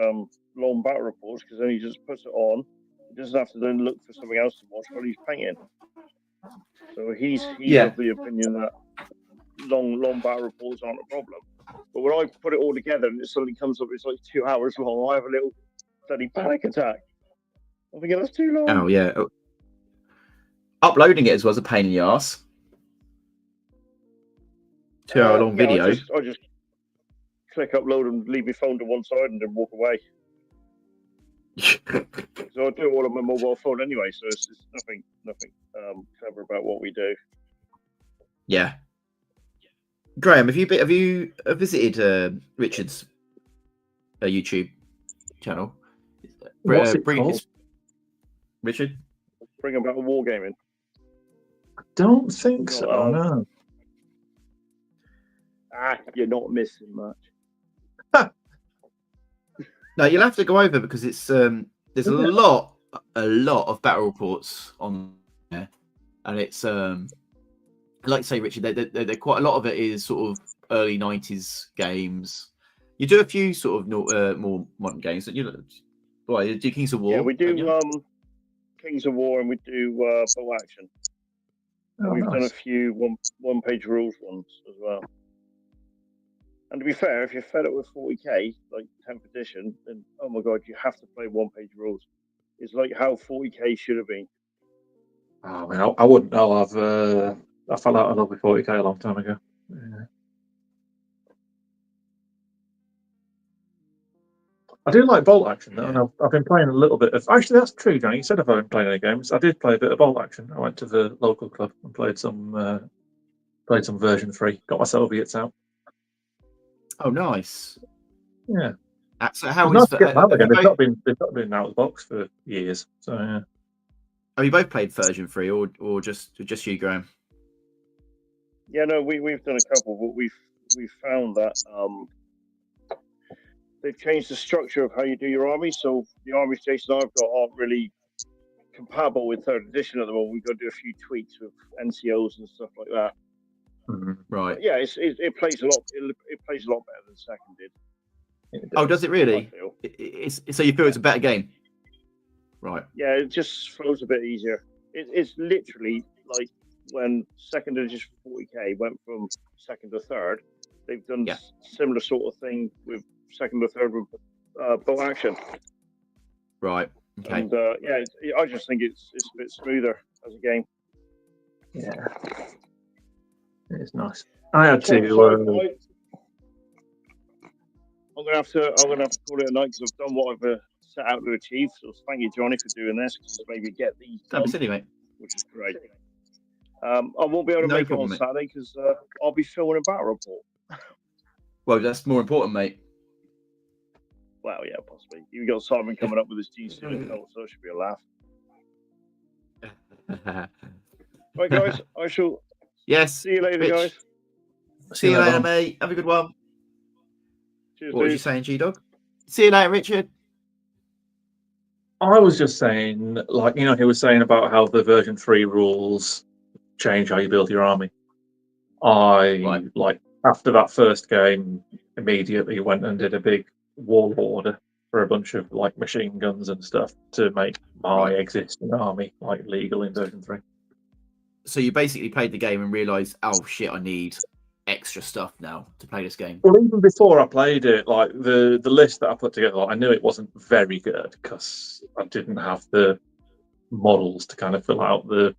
long battle reports because then he just puts it on. He doesn't have to then look for something else to watch while he's painting. So he's of the opinion that long battle reports aren't a problem. But when I put it all together and it suddenly comes up, it's like 2 hours long. I have a little bloody panic attack. I'm thinking that's too long. Oh yeah. Uploading it as well as a pain in the ass. 2 hour long video. I just click upload and leave my phone to one side and then walk away. So I do it all on my mobile phone anyway. So it's nothing clever about what we do. Yeah. Graham, have you visited Richard's YouTube channel? What's it called? Richard? Bring about wargaming. Don't think so. No. You're not missing much. No, you'll have to go over because it's there's a lot of battle reports on there, and it's like I say, Richard, they're quite a lot of it is sort of early 90s games. You do a few sort of more modern games, don't you? Well, you do Kings of War. Yeah, we do Kings of War, and we do Bow Action. And we've done a few one-page rules ones as well. And to be fair, if you're fed up with 40k, like 10th edition, then oh my god, you have to play one-page rules. It's like how 40k should have been. Oh, I mean, I wouldn't know. I fell out of love with 40k a long time ago. Yeah. I do like Bolt Action, though, and I've been playing a little bit of... Actually, that's true, Johnny. You said if I haven't played any games. I did play a bit of Bolt Action. I went to the local club and played some version 3. Got my Soviets out. Oh, nice. Yeah. So how it's is nice to get out again. They've not been out of the box for years. So yeah. Have you both played version 3 or just you, Graham? Yeah, no, we've done a couple, but we've found that they've changed the structure of how you do your army. So the armies Jason and I've got aren't really compatible with 3rd edition at the moment. We've got to do a few tweaks with NCOs and stuff like that. Mm-hmm. Right. But yeah, it plays a lot. It plays a lot better than 2nd did. Oh, does it really? So you feel it's a better game? Right. Yeah, it just flows a bit easier. It's literally like when 2nd edition 40k went from 2nd to 3rd. They've done similar sort of thing with 2nd to 3rd with Bow Action. Right. Okay. And I just think it's a bit smoother as a game. Yeah. It's nice. I had to. I'm gonna have to call it a night because I've done what I've set out to achieve. So thank you, Johnny, for doing this. Maybe get these done, anyway, which is great. I won't be able to make it on Saturday because I'll be filming a battle report. Well, that's more important, mate. Well, yeah, possibly. You got Simon coming up with his GC cult, so it should be a laugh. Right, guys, I shall. Yes. See you later, Rich. guys. See you later, mate. Have a good one. Cheers, what was you saying, G-Dog? See you later, Richard. I was just saying, like, he was saying about how the version 3 rules change how you build your army. Like, after that first game, immediately went and did a big war order for a bunch of, like, machine guns and stuff to make my existing army, like, legal in version 3. So you basically played the game and realised, oh, shit, I need extra stuff now to play this game. Well, even before I played it, like the list that I put together, like, I knew it wasn't very good because I didn't have the models to kind of fill out the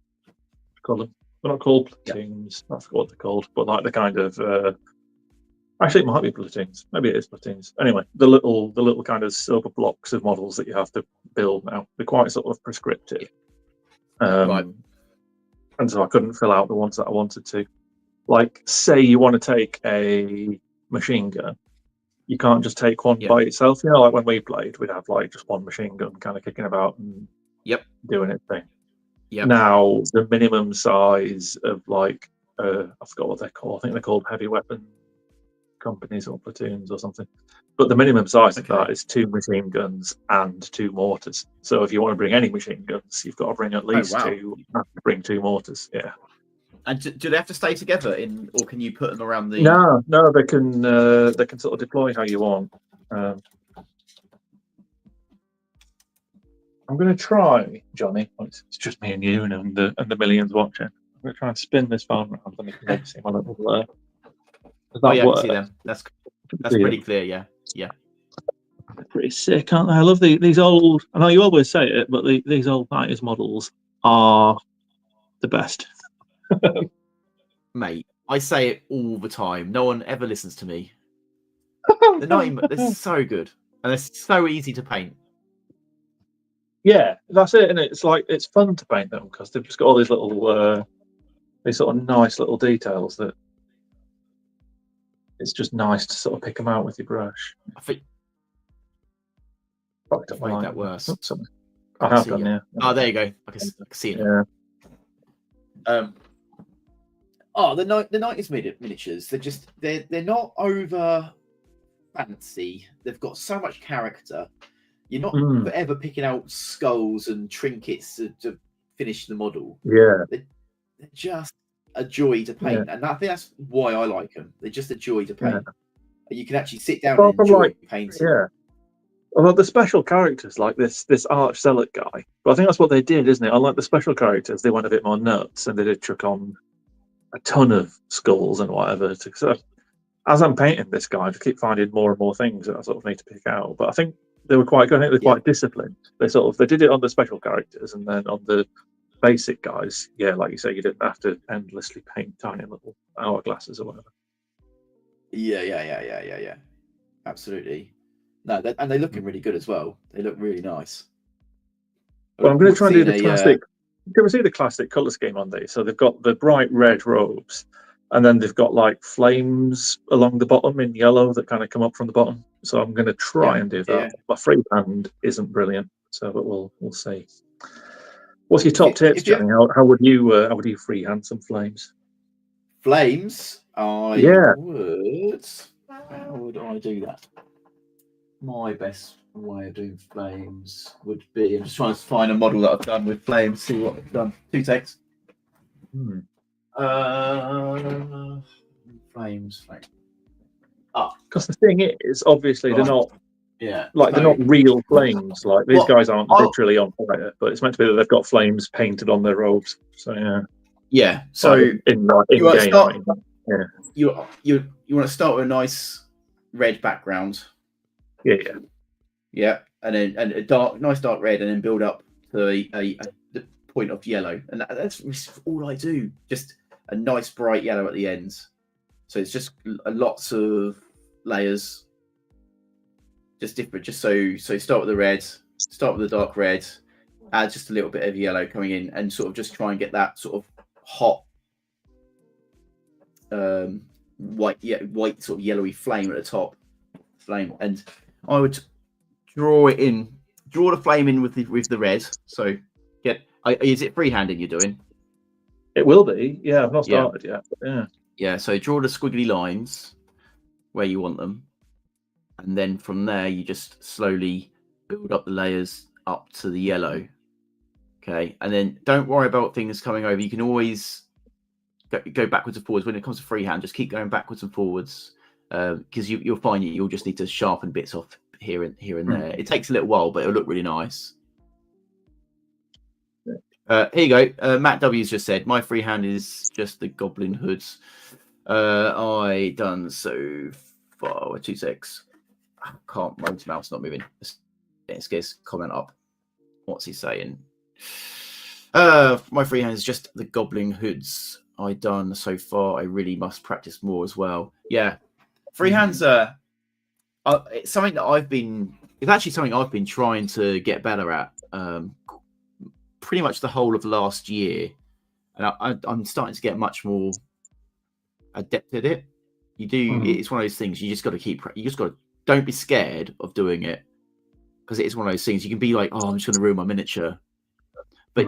they're not called platoons. I forgot what they're called, but like the kind of actually it might be platoons. Maybe it is platoons. Anyway, the little kind of silver blocks of models that you have to build now, they're quite sort of prescriptive. And so I couldn't fill out the ones that I wanted to. Like, say you want to take a machine gun, you can't just take one by itself. Like when we played, we'd have like just one machine gun kind of kicking about and doing its thing. Now, the minimum size of like, I forgot what they're called. I think they're called heavy weapon companies or platoons or something. But the minimum size of that is 2 machine guns and 2 mortars. So if you want to bring any machine guns, you've got to bring at least 2. You have to bring 2 mortars. Yeah. And do they have to stay together or can you put them around the? No, they can sort of deploy how you want. I'm going to try, Johnny. It's just me and you and the millions watching. I'm going to try and spin this phone around and you can maybe see my little. Does that work? I can see them. That's pretty clear. Yeah. They're pretty sick, aren't they? I love these old. I know you always say it, but these old 90s models are the best. Mate, I say it all the time. No one ever listens to me. They're so good, and they're so easy to paint. Yeah, that's it, and it's like it's fun to paint them because they've just got all these little, these sort of nice little details that it's just nice to sort of pick them out with your brush. I think I've made that worse. I have done, yeah. Oh, there you go. I can see it. Yeah. The 90s miniatures. They're not over fancy. They've got so much character. You're not forever picking out skulls and trinkets to finish the model. Yeah. They're just a joy to paint, and I think that's why I like them. They're just a joy to paint. You can actually sit down and enjoy painting. Yeah. Although the special characters, like this Arch Zealot guy, but I think that's what they did, isn't it? Unlike the special characters, they went a bit more nuts, and they did chuck on a ton of skulls and whatever. So as I'm painting this guy, I keep finding more and more things that I sort of need to pick out. But I think they were quite good. I think they're quite disciplined. They did it on the special characters, and then on the basic guys, yeah, like you say, you didn't have to endlessly paint tiny little hourglasses or whatever. Yeah. Absolutely. No, and they're looking really good as well. They look really nice. Well, I'm going to try and do the classic. Can we see the classic color scheme on these? So they've got the bright red robes, and then they've got like flames along the bottom in yellow that kind of come up from the bottom. So I'm going to try and do that. Yeah. My freehand isn't brilliant, but we'll see. What's your top tips, Jenny? How would you freehand some flames? Flames? Would. How would I do that? My best way of doing flames would be, I'm just trying to find a model that I've done with flames, see what I've done. 2 takes. Flames. Because the thing is, obviously they're not. Yeah. Like they're not real flames. Like these guys aren't literally on fire, but it's meant to be that they've got flames painted on their robes. So yeah. Yeah. So in game, you want to start with a nice red background. Yeah, and then a nice dark red, and then build up to the point of yellow, and that's all I do. Just a nice bright yellow at the end. So it's just lots of layers, just different. Just so start with the red, start with the dark red, add just a little bit of yellow coming in, and sort of just try and get that sort of hot, white sort of yellowy flame at the top. And I would draw the flame in with the red. So is it freehanding you're doing? It will be. Yeah, I've not started yet. But yeah. So draw the squiggly lines where you want them, and then from there you just slowly build up the layers up to the yellow. Okay, and then don't worry about things coming over. You can always go backwards and forwards when it comes to freehand. Just keep going backwards and forwards. Because you'll find you'll just need to sharpen bits off here and there. It takes a little while, but it'll look really nice. Here you go. Matt W's just said my freehand is just the goblin hoods. I done so far. 2 secs. I can't. My mouse not moving. Let's get his comment up. What's he saying? My freehand is just the goblin hoods. I done so far. I really must practice more as well. Yeah. Freehands it's something that it's actually something I've been trying to get better at pretty much the whole of last year, and I'm starting to get much more adept at it. It's one of those things you just got to don't be scared of doing it, because it is one of those things you can be like, I'm just going to ruin my miniature, but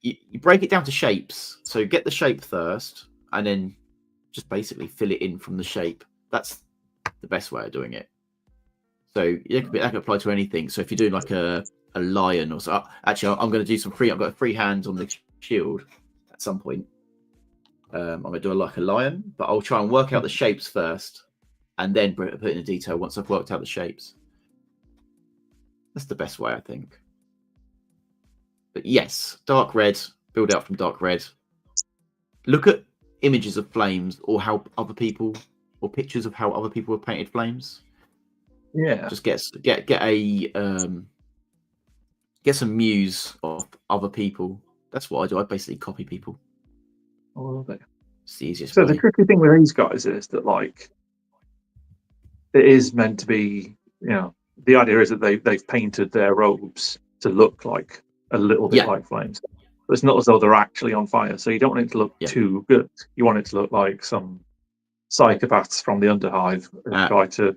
you break it down to shapes. So get the shape first, and then just basically fill it in from the shape. That's the best way of doing it. So that could apply to anything. So if you're doing like a lion or so, actually, I'm going to do some I've got a free hand on the shield at some point. I'm going to do like a lion, but I'll try and work out the shapes first, and then put in the detail once I've worked out the shapes. That's the best way, I think. But yes, dark red, build out from dark red. Look at images of flames or how other people, or pictures of how other people have painted flames. Yeah. Just get some muse of other people. That's what I do. I basically copy people. I love it. It's the easiest So way. the tricky thing with these guys is that, like, it is meant to be, the idea is that they've painted their robes to look like a little bit Yeah. like flames. But it's not as though they're actually on fire. So you don't want it to look too good. You want it to look like some psychopaths from the Underhive who try to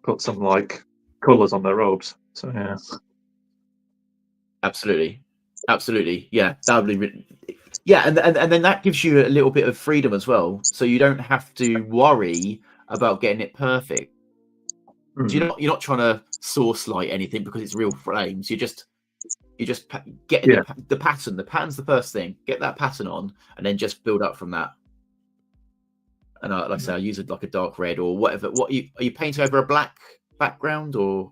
put some like colours on their robes. So yeah. Absolutely. Yeah, that would be. Yeah, and then that gives you a little bit of freedom as well, so you don't have to worry about getting it perfect. You're not trying to source light anything because it's real flames. You're just getting the pattern. The pattern's the first thing. Get that pattern on, and then just build up from that. And like I say, I use it like a dark red or whatever. Are you painting over a black background or?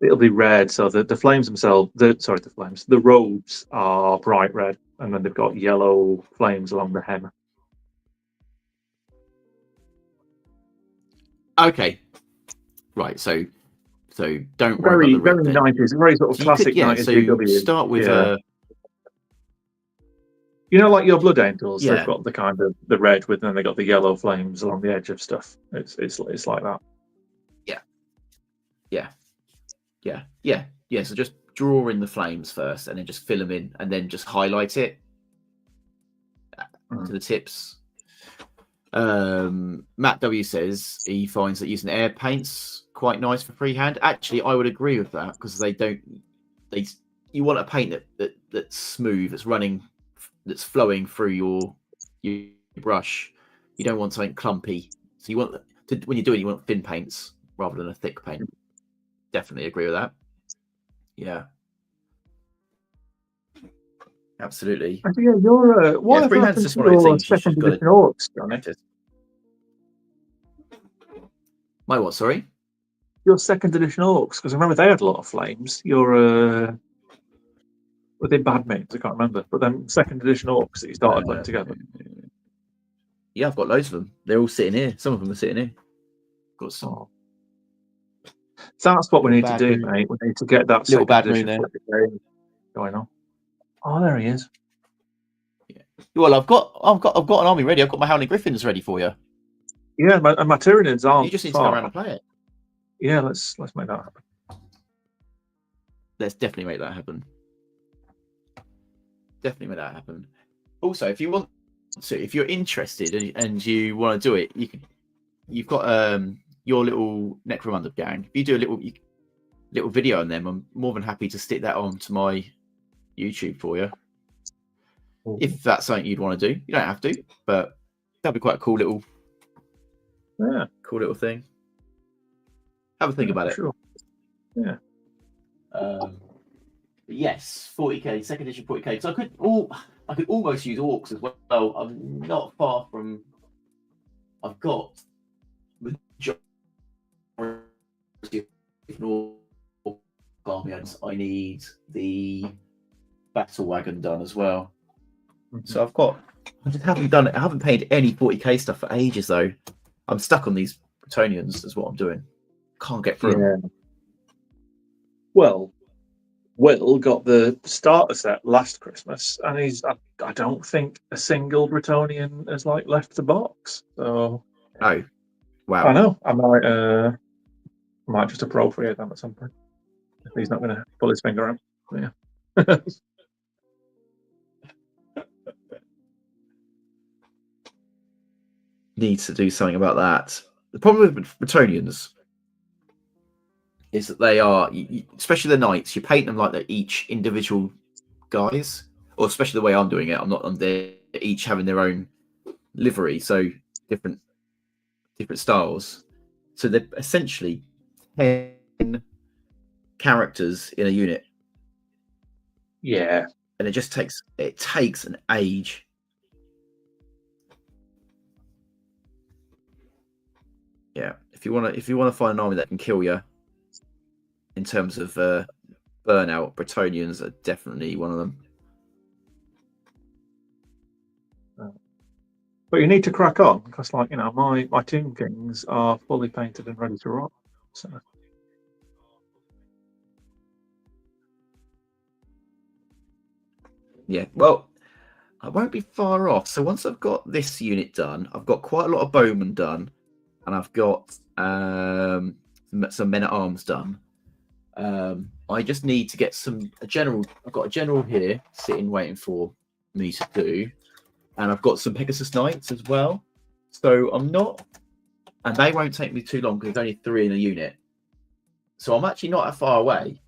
It'll be red. So the flames themselves, the robes are bright red, and then they've got yellow flames along the hem. Okay, right. So don't worry about the red. Very 90s, very sort of classic 90s GW. Start with you know, like your Blood Angels, they've got the kind of the red with, then they got the yellow flames along the edge of stuff. It's like that. Yeah. So just draw in the flames first, and then just fill them in, and then just highlight it to the tips. Matt W says he finds that using air paint's quite nice for freehand. Actually, I would agree with that because you want a paint that's smooth, that's flowing through your brush. You don't want something clumpy. So you want when you're doing, you want thin paints rather than a thick paint. Definitely agree with that. Yeah, absolutely. I think you're whatever happened to your second edition orcs, Johnny? My what? Sorry, your second edition orcs, because I remember they had a lot of flames. Your were they bad mates? I can't remember. But then second edition orcs that you started putting together. Yeah, I've got loads of them. They're all sitting here. Some of them are sitting here. Got some. That's what we need to do, mate. We need to get that little bad edition there going on. Oh, there he is. Yeah. Well, I've got an army ready. I've got my Howling Griffins ready for you. Yeah, and my Tyranids aren't. You just need to go around and play it. Yeah, let's make that happen. Let's definitely make that happen. Also, if you want to, if you're interested and you want to do it, you've got your little Necromunda gang. If you do a little video on them, I'm more than happy to stick that onto my YouTube for you. If that's something you'd want to do, you don't have to, but that'd be quite a cool little thing. Have a think about it. Sure. Yeah. Yes, 40k, second edition 40k. So I could almost use orcs as well. I'm not far from. I've got I need the battle wagon done as well. So I just haven't done it. I haven't paid any 40k stuff for ages though. I'm stuck on these Bretonians. Is what I'm doing. Can't get through. Yeah. Well, Will got the starter set last Christmas, and I don't think a single Bretonian has left the box. So. Oh, wow! I know. I might just appropriate them at some point if he's not going to pull his finger out. Yeah. Needs to do something about that. The problem with Bretonians is that they are, especially the knights, you paint them like they're each individual guys, or especially the way I'm doing it. They're each having their own livery, so different styles. So they're essentially 10 characters in a unit. Yeah, and it takes an age. Yeah, if you want to find an army that can kill you in terms of burnout, Bretonians are definitely one of them. But you need to crack on because, my Tomb Kings are fully painted and ready to rock. So. Yeah, well, I won't be far off. So once I've got this unit done, I've got quite a lot of bowmen done, and I've got some men at arms done. I just need to get a general. I've got a general here sitting waiting for me to do, and I've got some Pegasus Knights as well. So I'm not, and they won't take me too long because there's only 3 in a unit. So I'm actually not that far away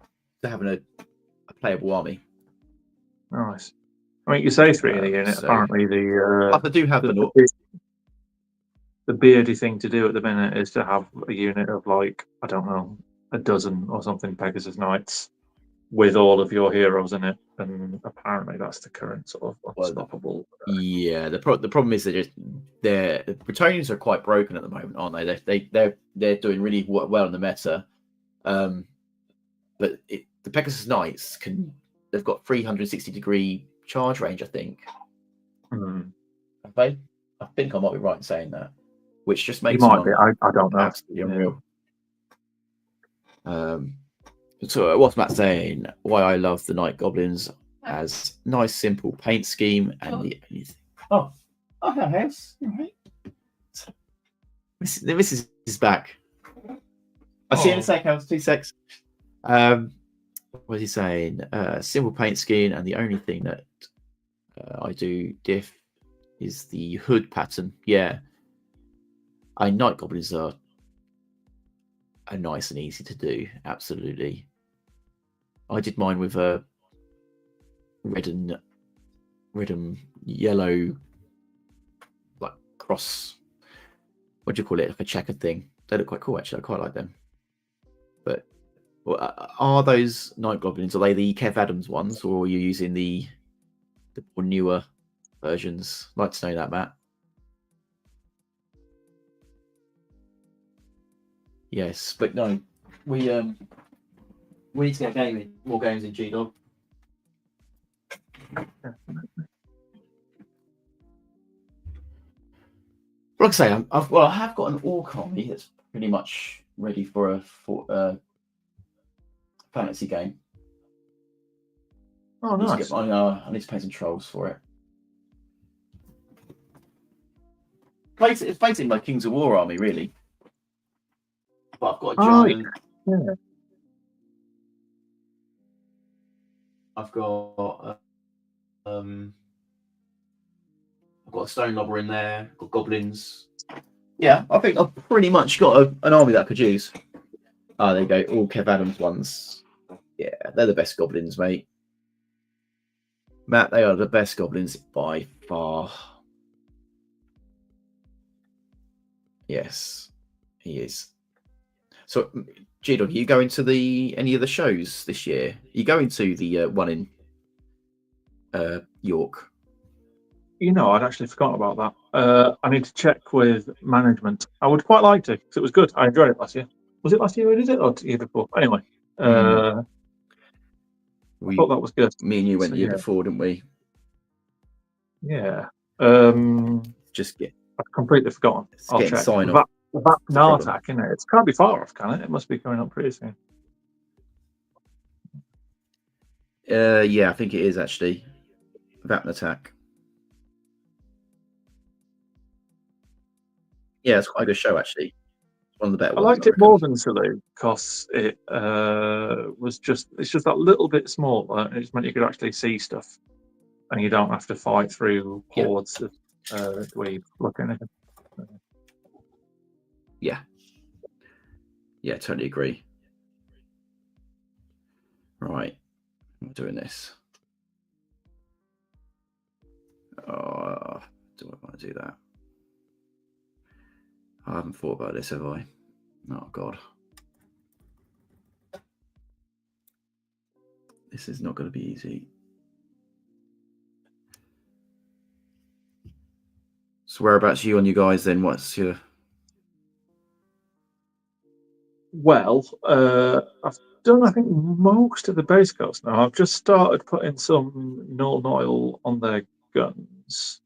to having a playable army. Nice. I mean, you say 3 in a unit. So Apparently, I do have the beardy thing to do at the minute is to have a unit of like, I don't know, a dozen or something Pegasus Knights with all of your heroes in it, and apparently that's the current sort of unstoppable. Yeah, the problem is that the Bretonians are quite broken at the moment, aren't they? They're doing really well in the meta, but the Pegasus Knights they've got 360-degree charge range, I think. Have they? I think I might be right in saying that, which just makes you might be. I don't know. Absolutely unreal. So what's Matt saying? Why I love the Night Goblins as nice, simple paint scheme and the house. Right. This is back. I'll see you in a second. 2 secs. What is he saying? Simple paint scheme, and the only thing that I do diff is the hood pattern. Yeah, Night Goblins are nice and easy to do. Absolutely. I did mine with a red and yellow, like cross. What do you call it? Like a checkered thing. They look quite cool, actually. I quite like them. But are those Night Goblins? Are they the Kev Adams ones, or are you using the more newer versions? I'd like to know that, Matt. Yes, but no, we need to get more games in G-Dog. Like I say, I have got an Orc army that's pretty much ready for a fantasy game. Oh, nice. I need to pay some trolls for it. It's basically my Kings of War army, really. But I've got a giant. Yeah. I've got a stone lobber in there. Got goblins. Yeah, I think I've pretty much got an army that I could use. Oh, there you go. All Kev Adams ones. Yeah, they're the best goblins, mate. Matt, they are the best goblins by far. Yes, he is. So, G-Dog, are you going to any of the shows this year? Are you going to the one in York? You know, I'd actually forgotten about that. I need to check with management. I would quite like to, because it was good. I enjoyed it last year. Was it last year we did it, or the year before? Anyway, I thought that was good. Me and you went the year before, didn't we? Yeah. Just get. I've completely forgotten. I'll check. Sign off. That Nartak, isn't it? It can't be far off, can it? It must be coming up pretty soon. Yeah, I think it is actually. Vapn Attack. Yeah, it's quite a good show actually. It's one of the better ones. I liked it more than Salute because it was it's just that little bit smaller. It's meant you could actually see stuff, and you don't have to fight through hordes of dweeb looking at it. Yeah, totally agree. Right, I'm doing this. Do I want to do that? I haven't thought about this, have I? Oh God, this is not going to be easy. So whereabouts are you on you guys then? What's your... Well, I've done, I think, most of the base coast now. I've just started putting some null oil on their guns.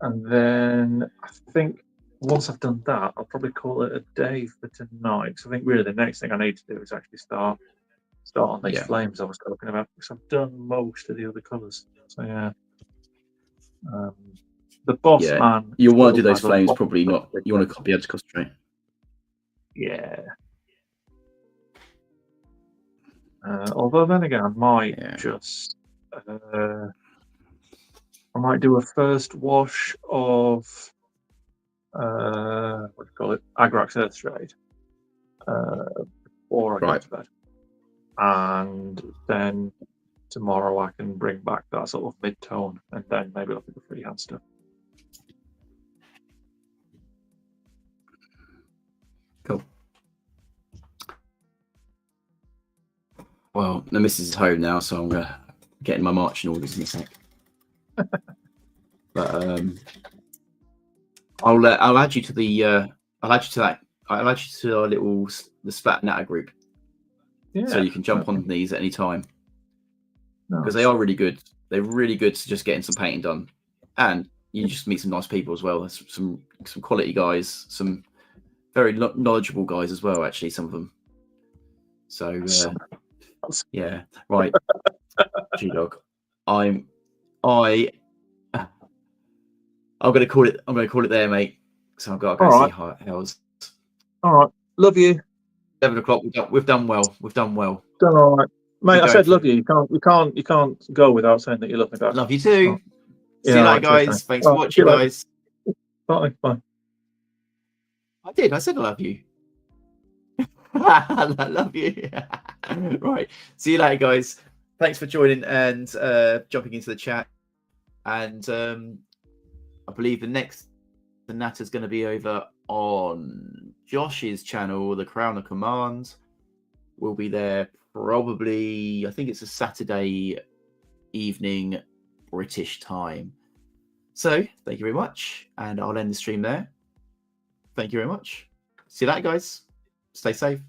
And then I think once I've done that, I'll probably call it a day for tonight. Because I think really the next thing I need to do is actually start on these flames I was talking about. Because I've done most of the other colours. So yeah. The boss man. You want to do those flames, probably not. You want to be able to concentrate. Yeah. Although then again, I might just I might do a first wash of what do you call it, Agrax Earthshade before I go to bed, and then tomorrow I can bring back that sort of mid-tone, and then maybe look at the freehand stuff. Cool. Well, the missus is home now, so I'm gonna get in my marching orders in a sec. But I'll add you to the I'll add you to our little the Splatter Natter group, so you can jump on these at any time, because they are really good. They're really good to just getting some painting done, and you just meet some nice people as well. There's some quality guys, some very knowledgeable guys as well. Actually, some of them. So yeah, right. G-Dog, I'm gonna call it. I'm gonna call it there, mate. So I've got to go see how else. All right, love you. 7 o'clock. We've done well. Done all right, mate. I said love you. You can't go without saying that you love me back. Love you too. Oh. See you later, guys. Thanks for watching, guys. Bye. I did. I said I love you. I love you. Right. See you later, guys. Thanks for joining and jumping into the chat. And I believe the Natter's going to be over on Josh's channel, The Crown of Command. We'll be there probably, I think it's a Saturday evening British time. So thank you very much, and I'll end the stream there. Thank you very much. See you later, guys. Stay safe.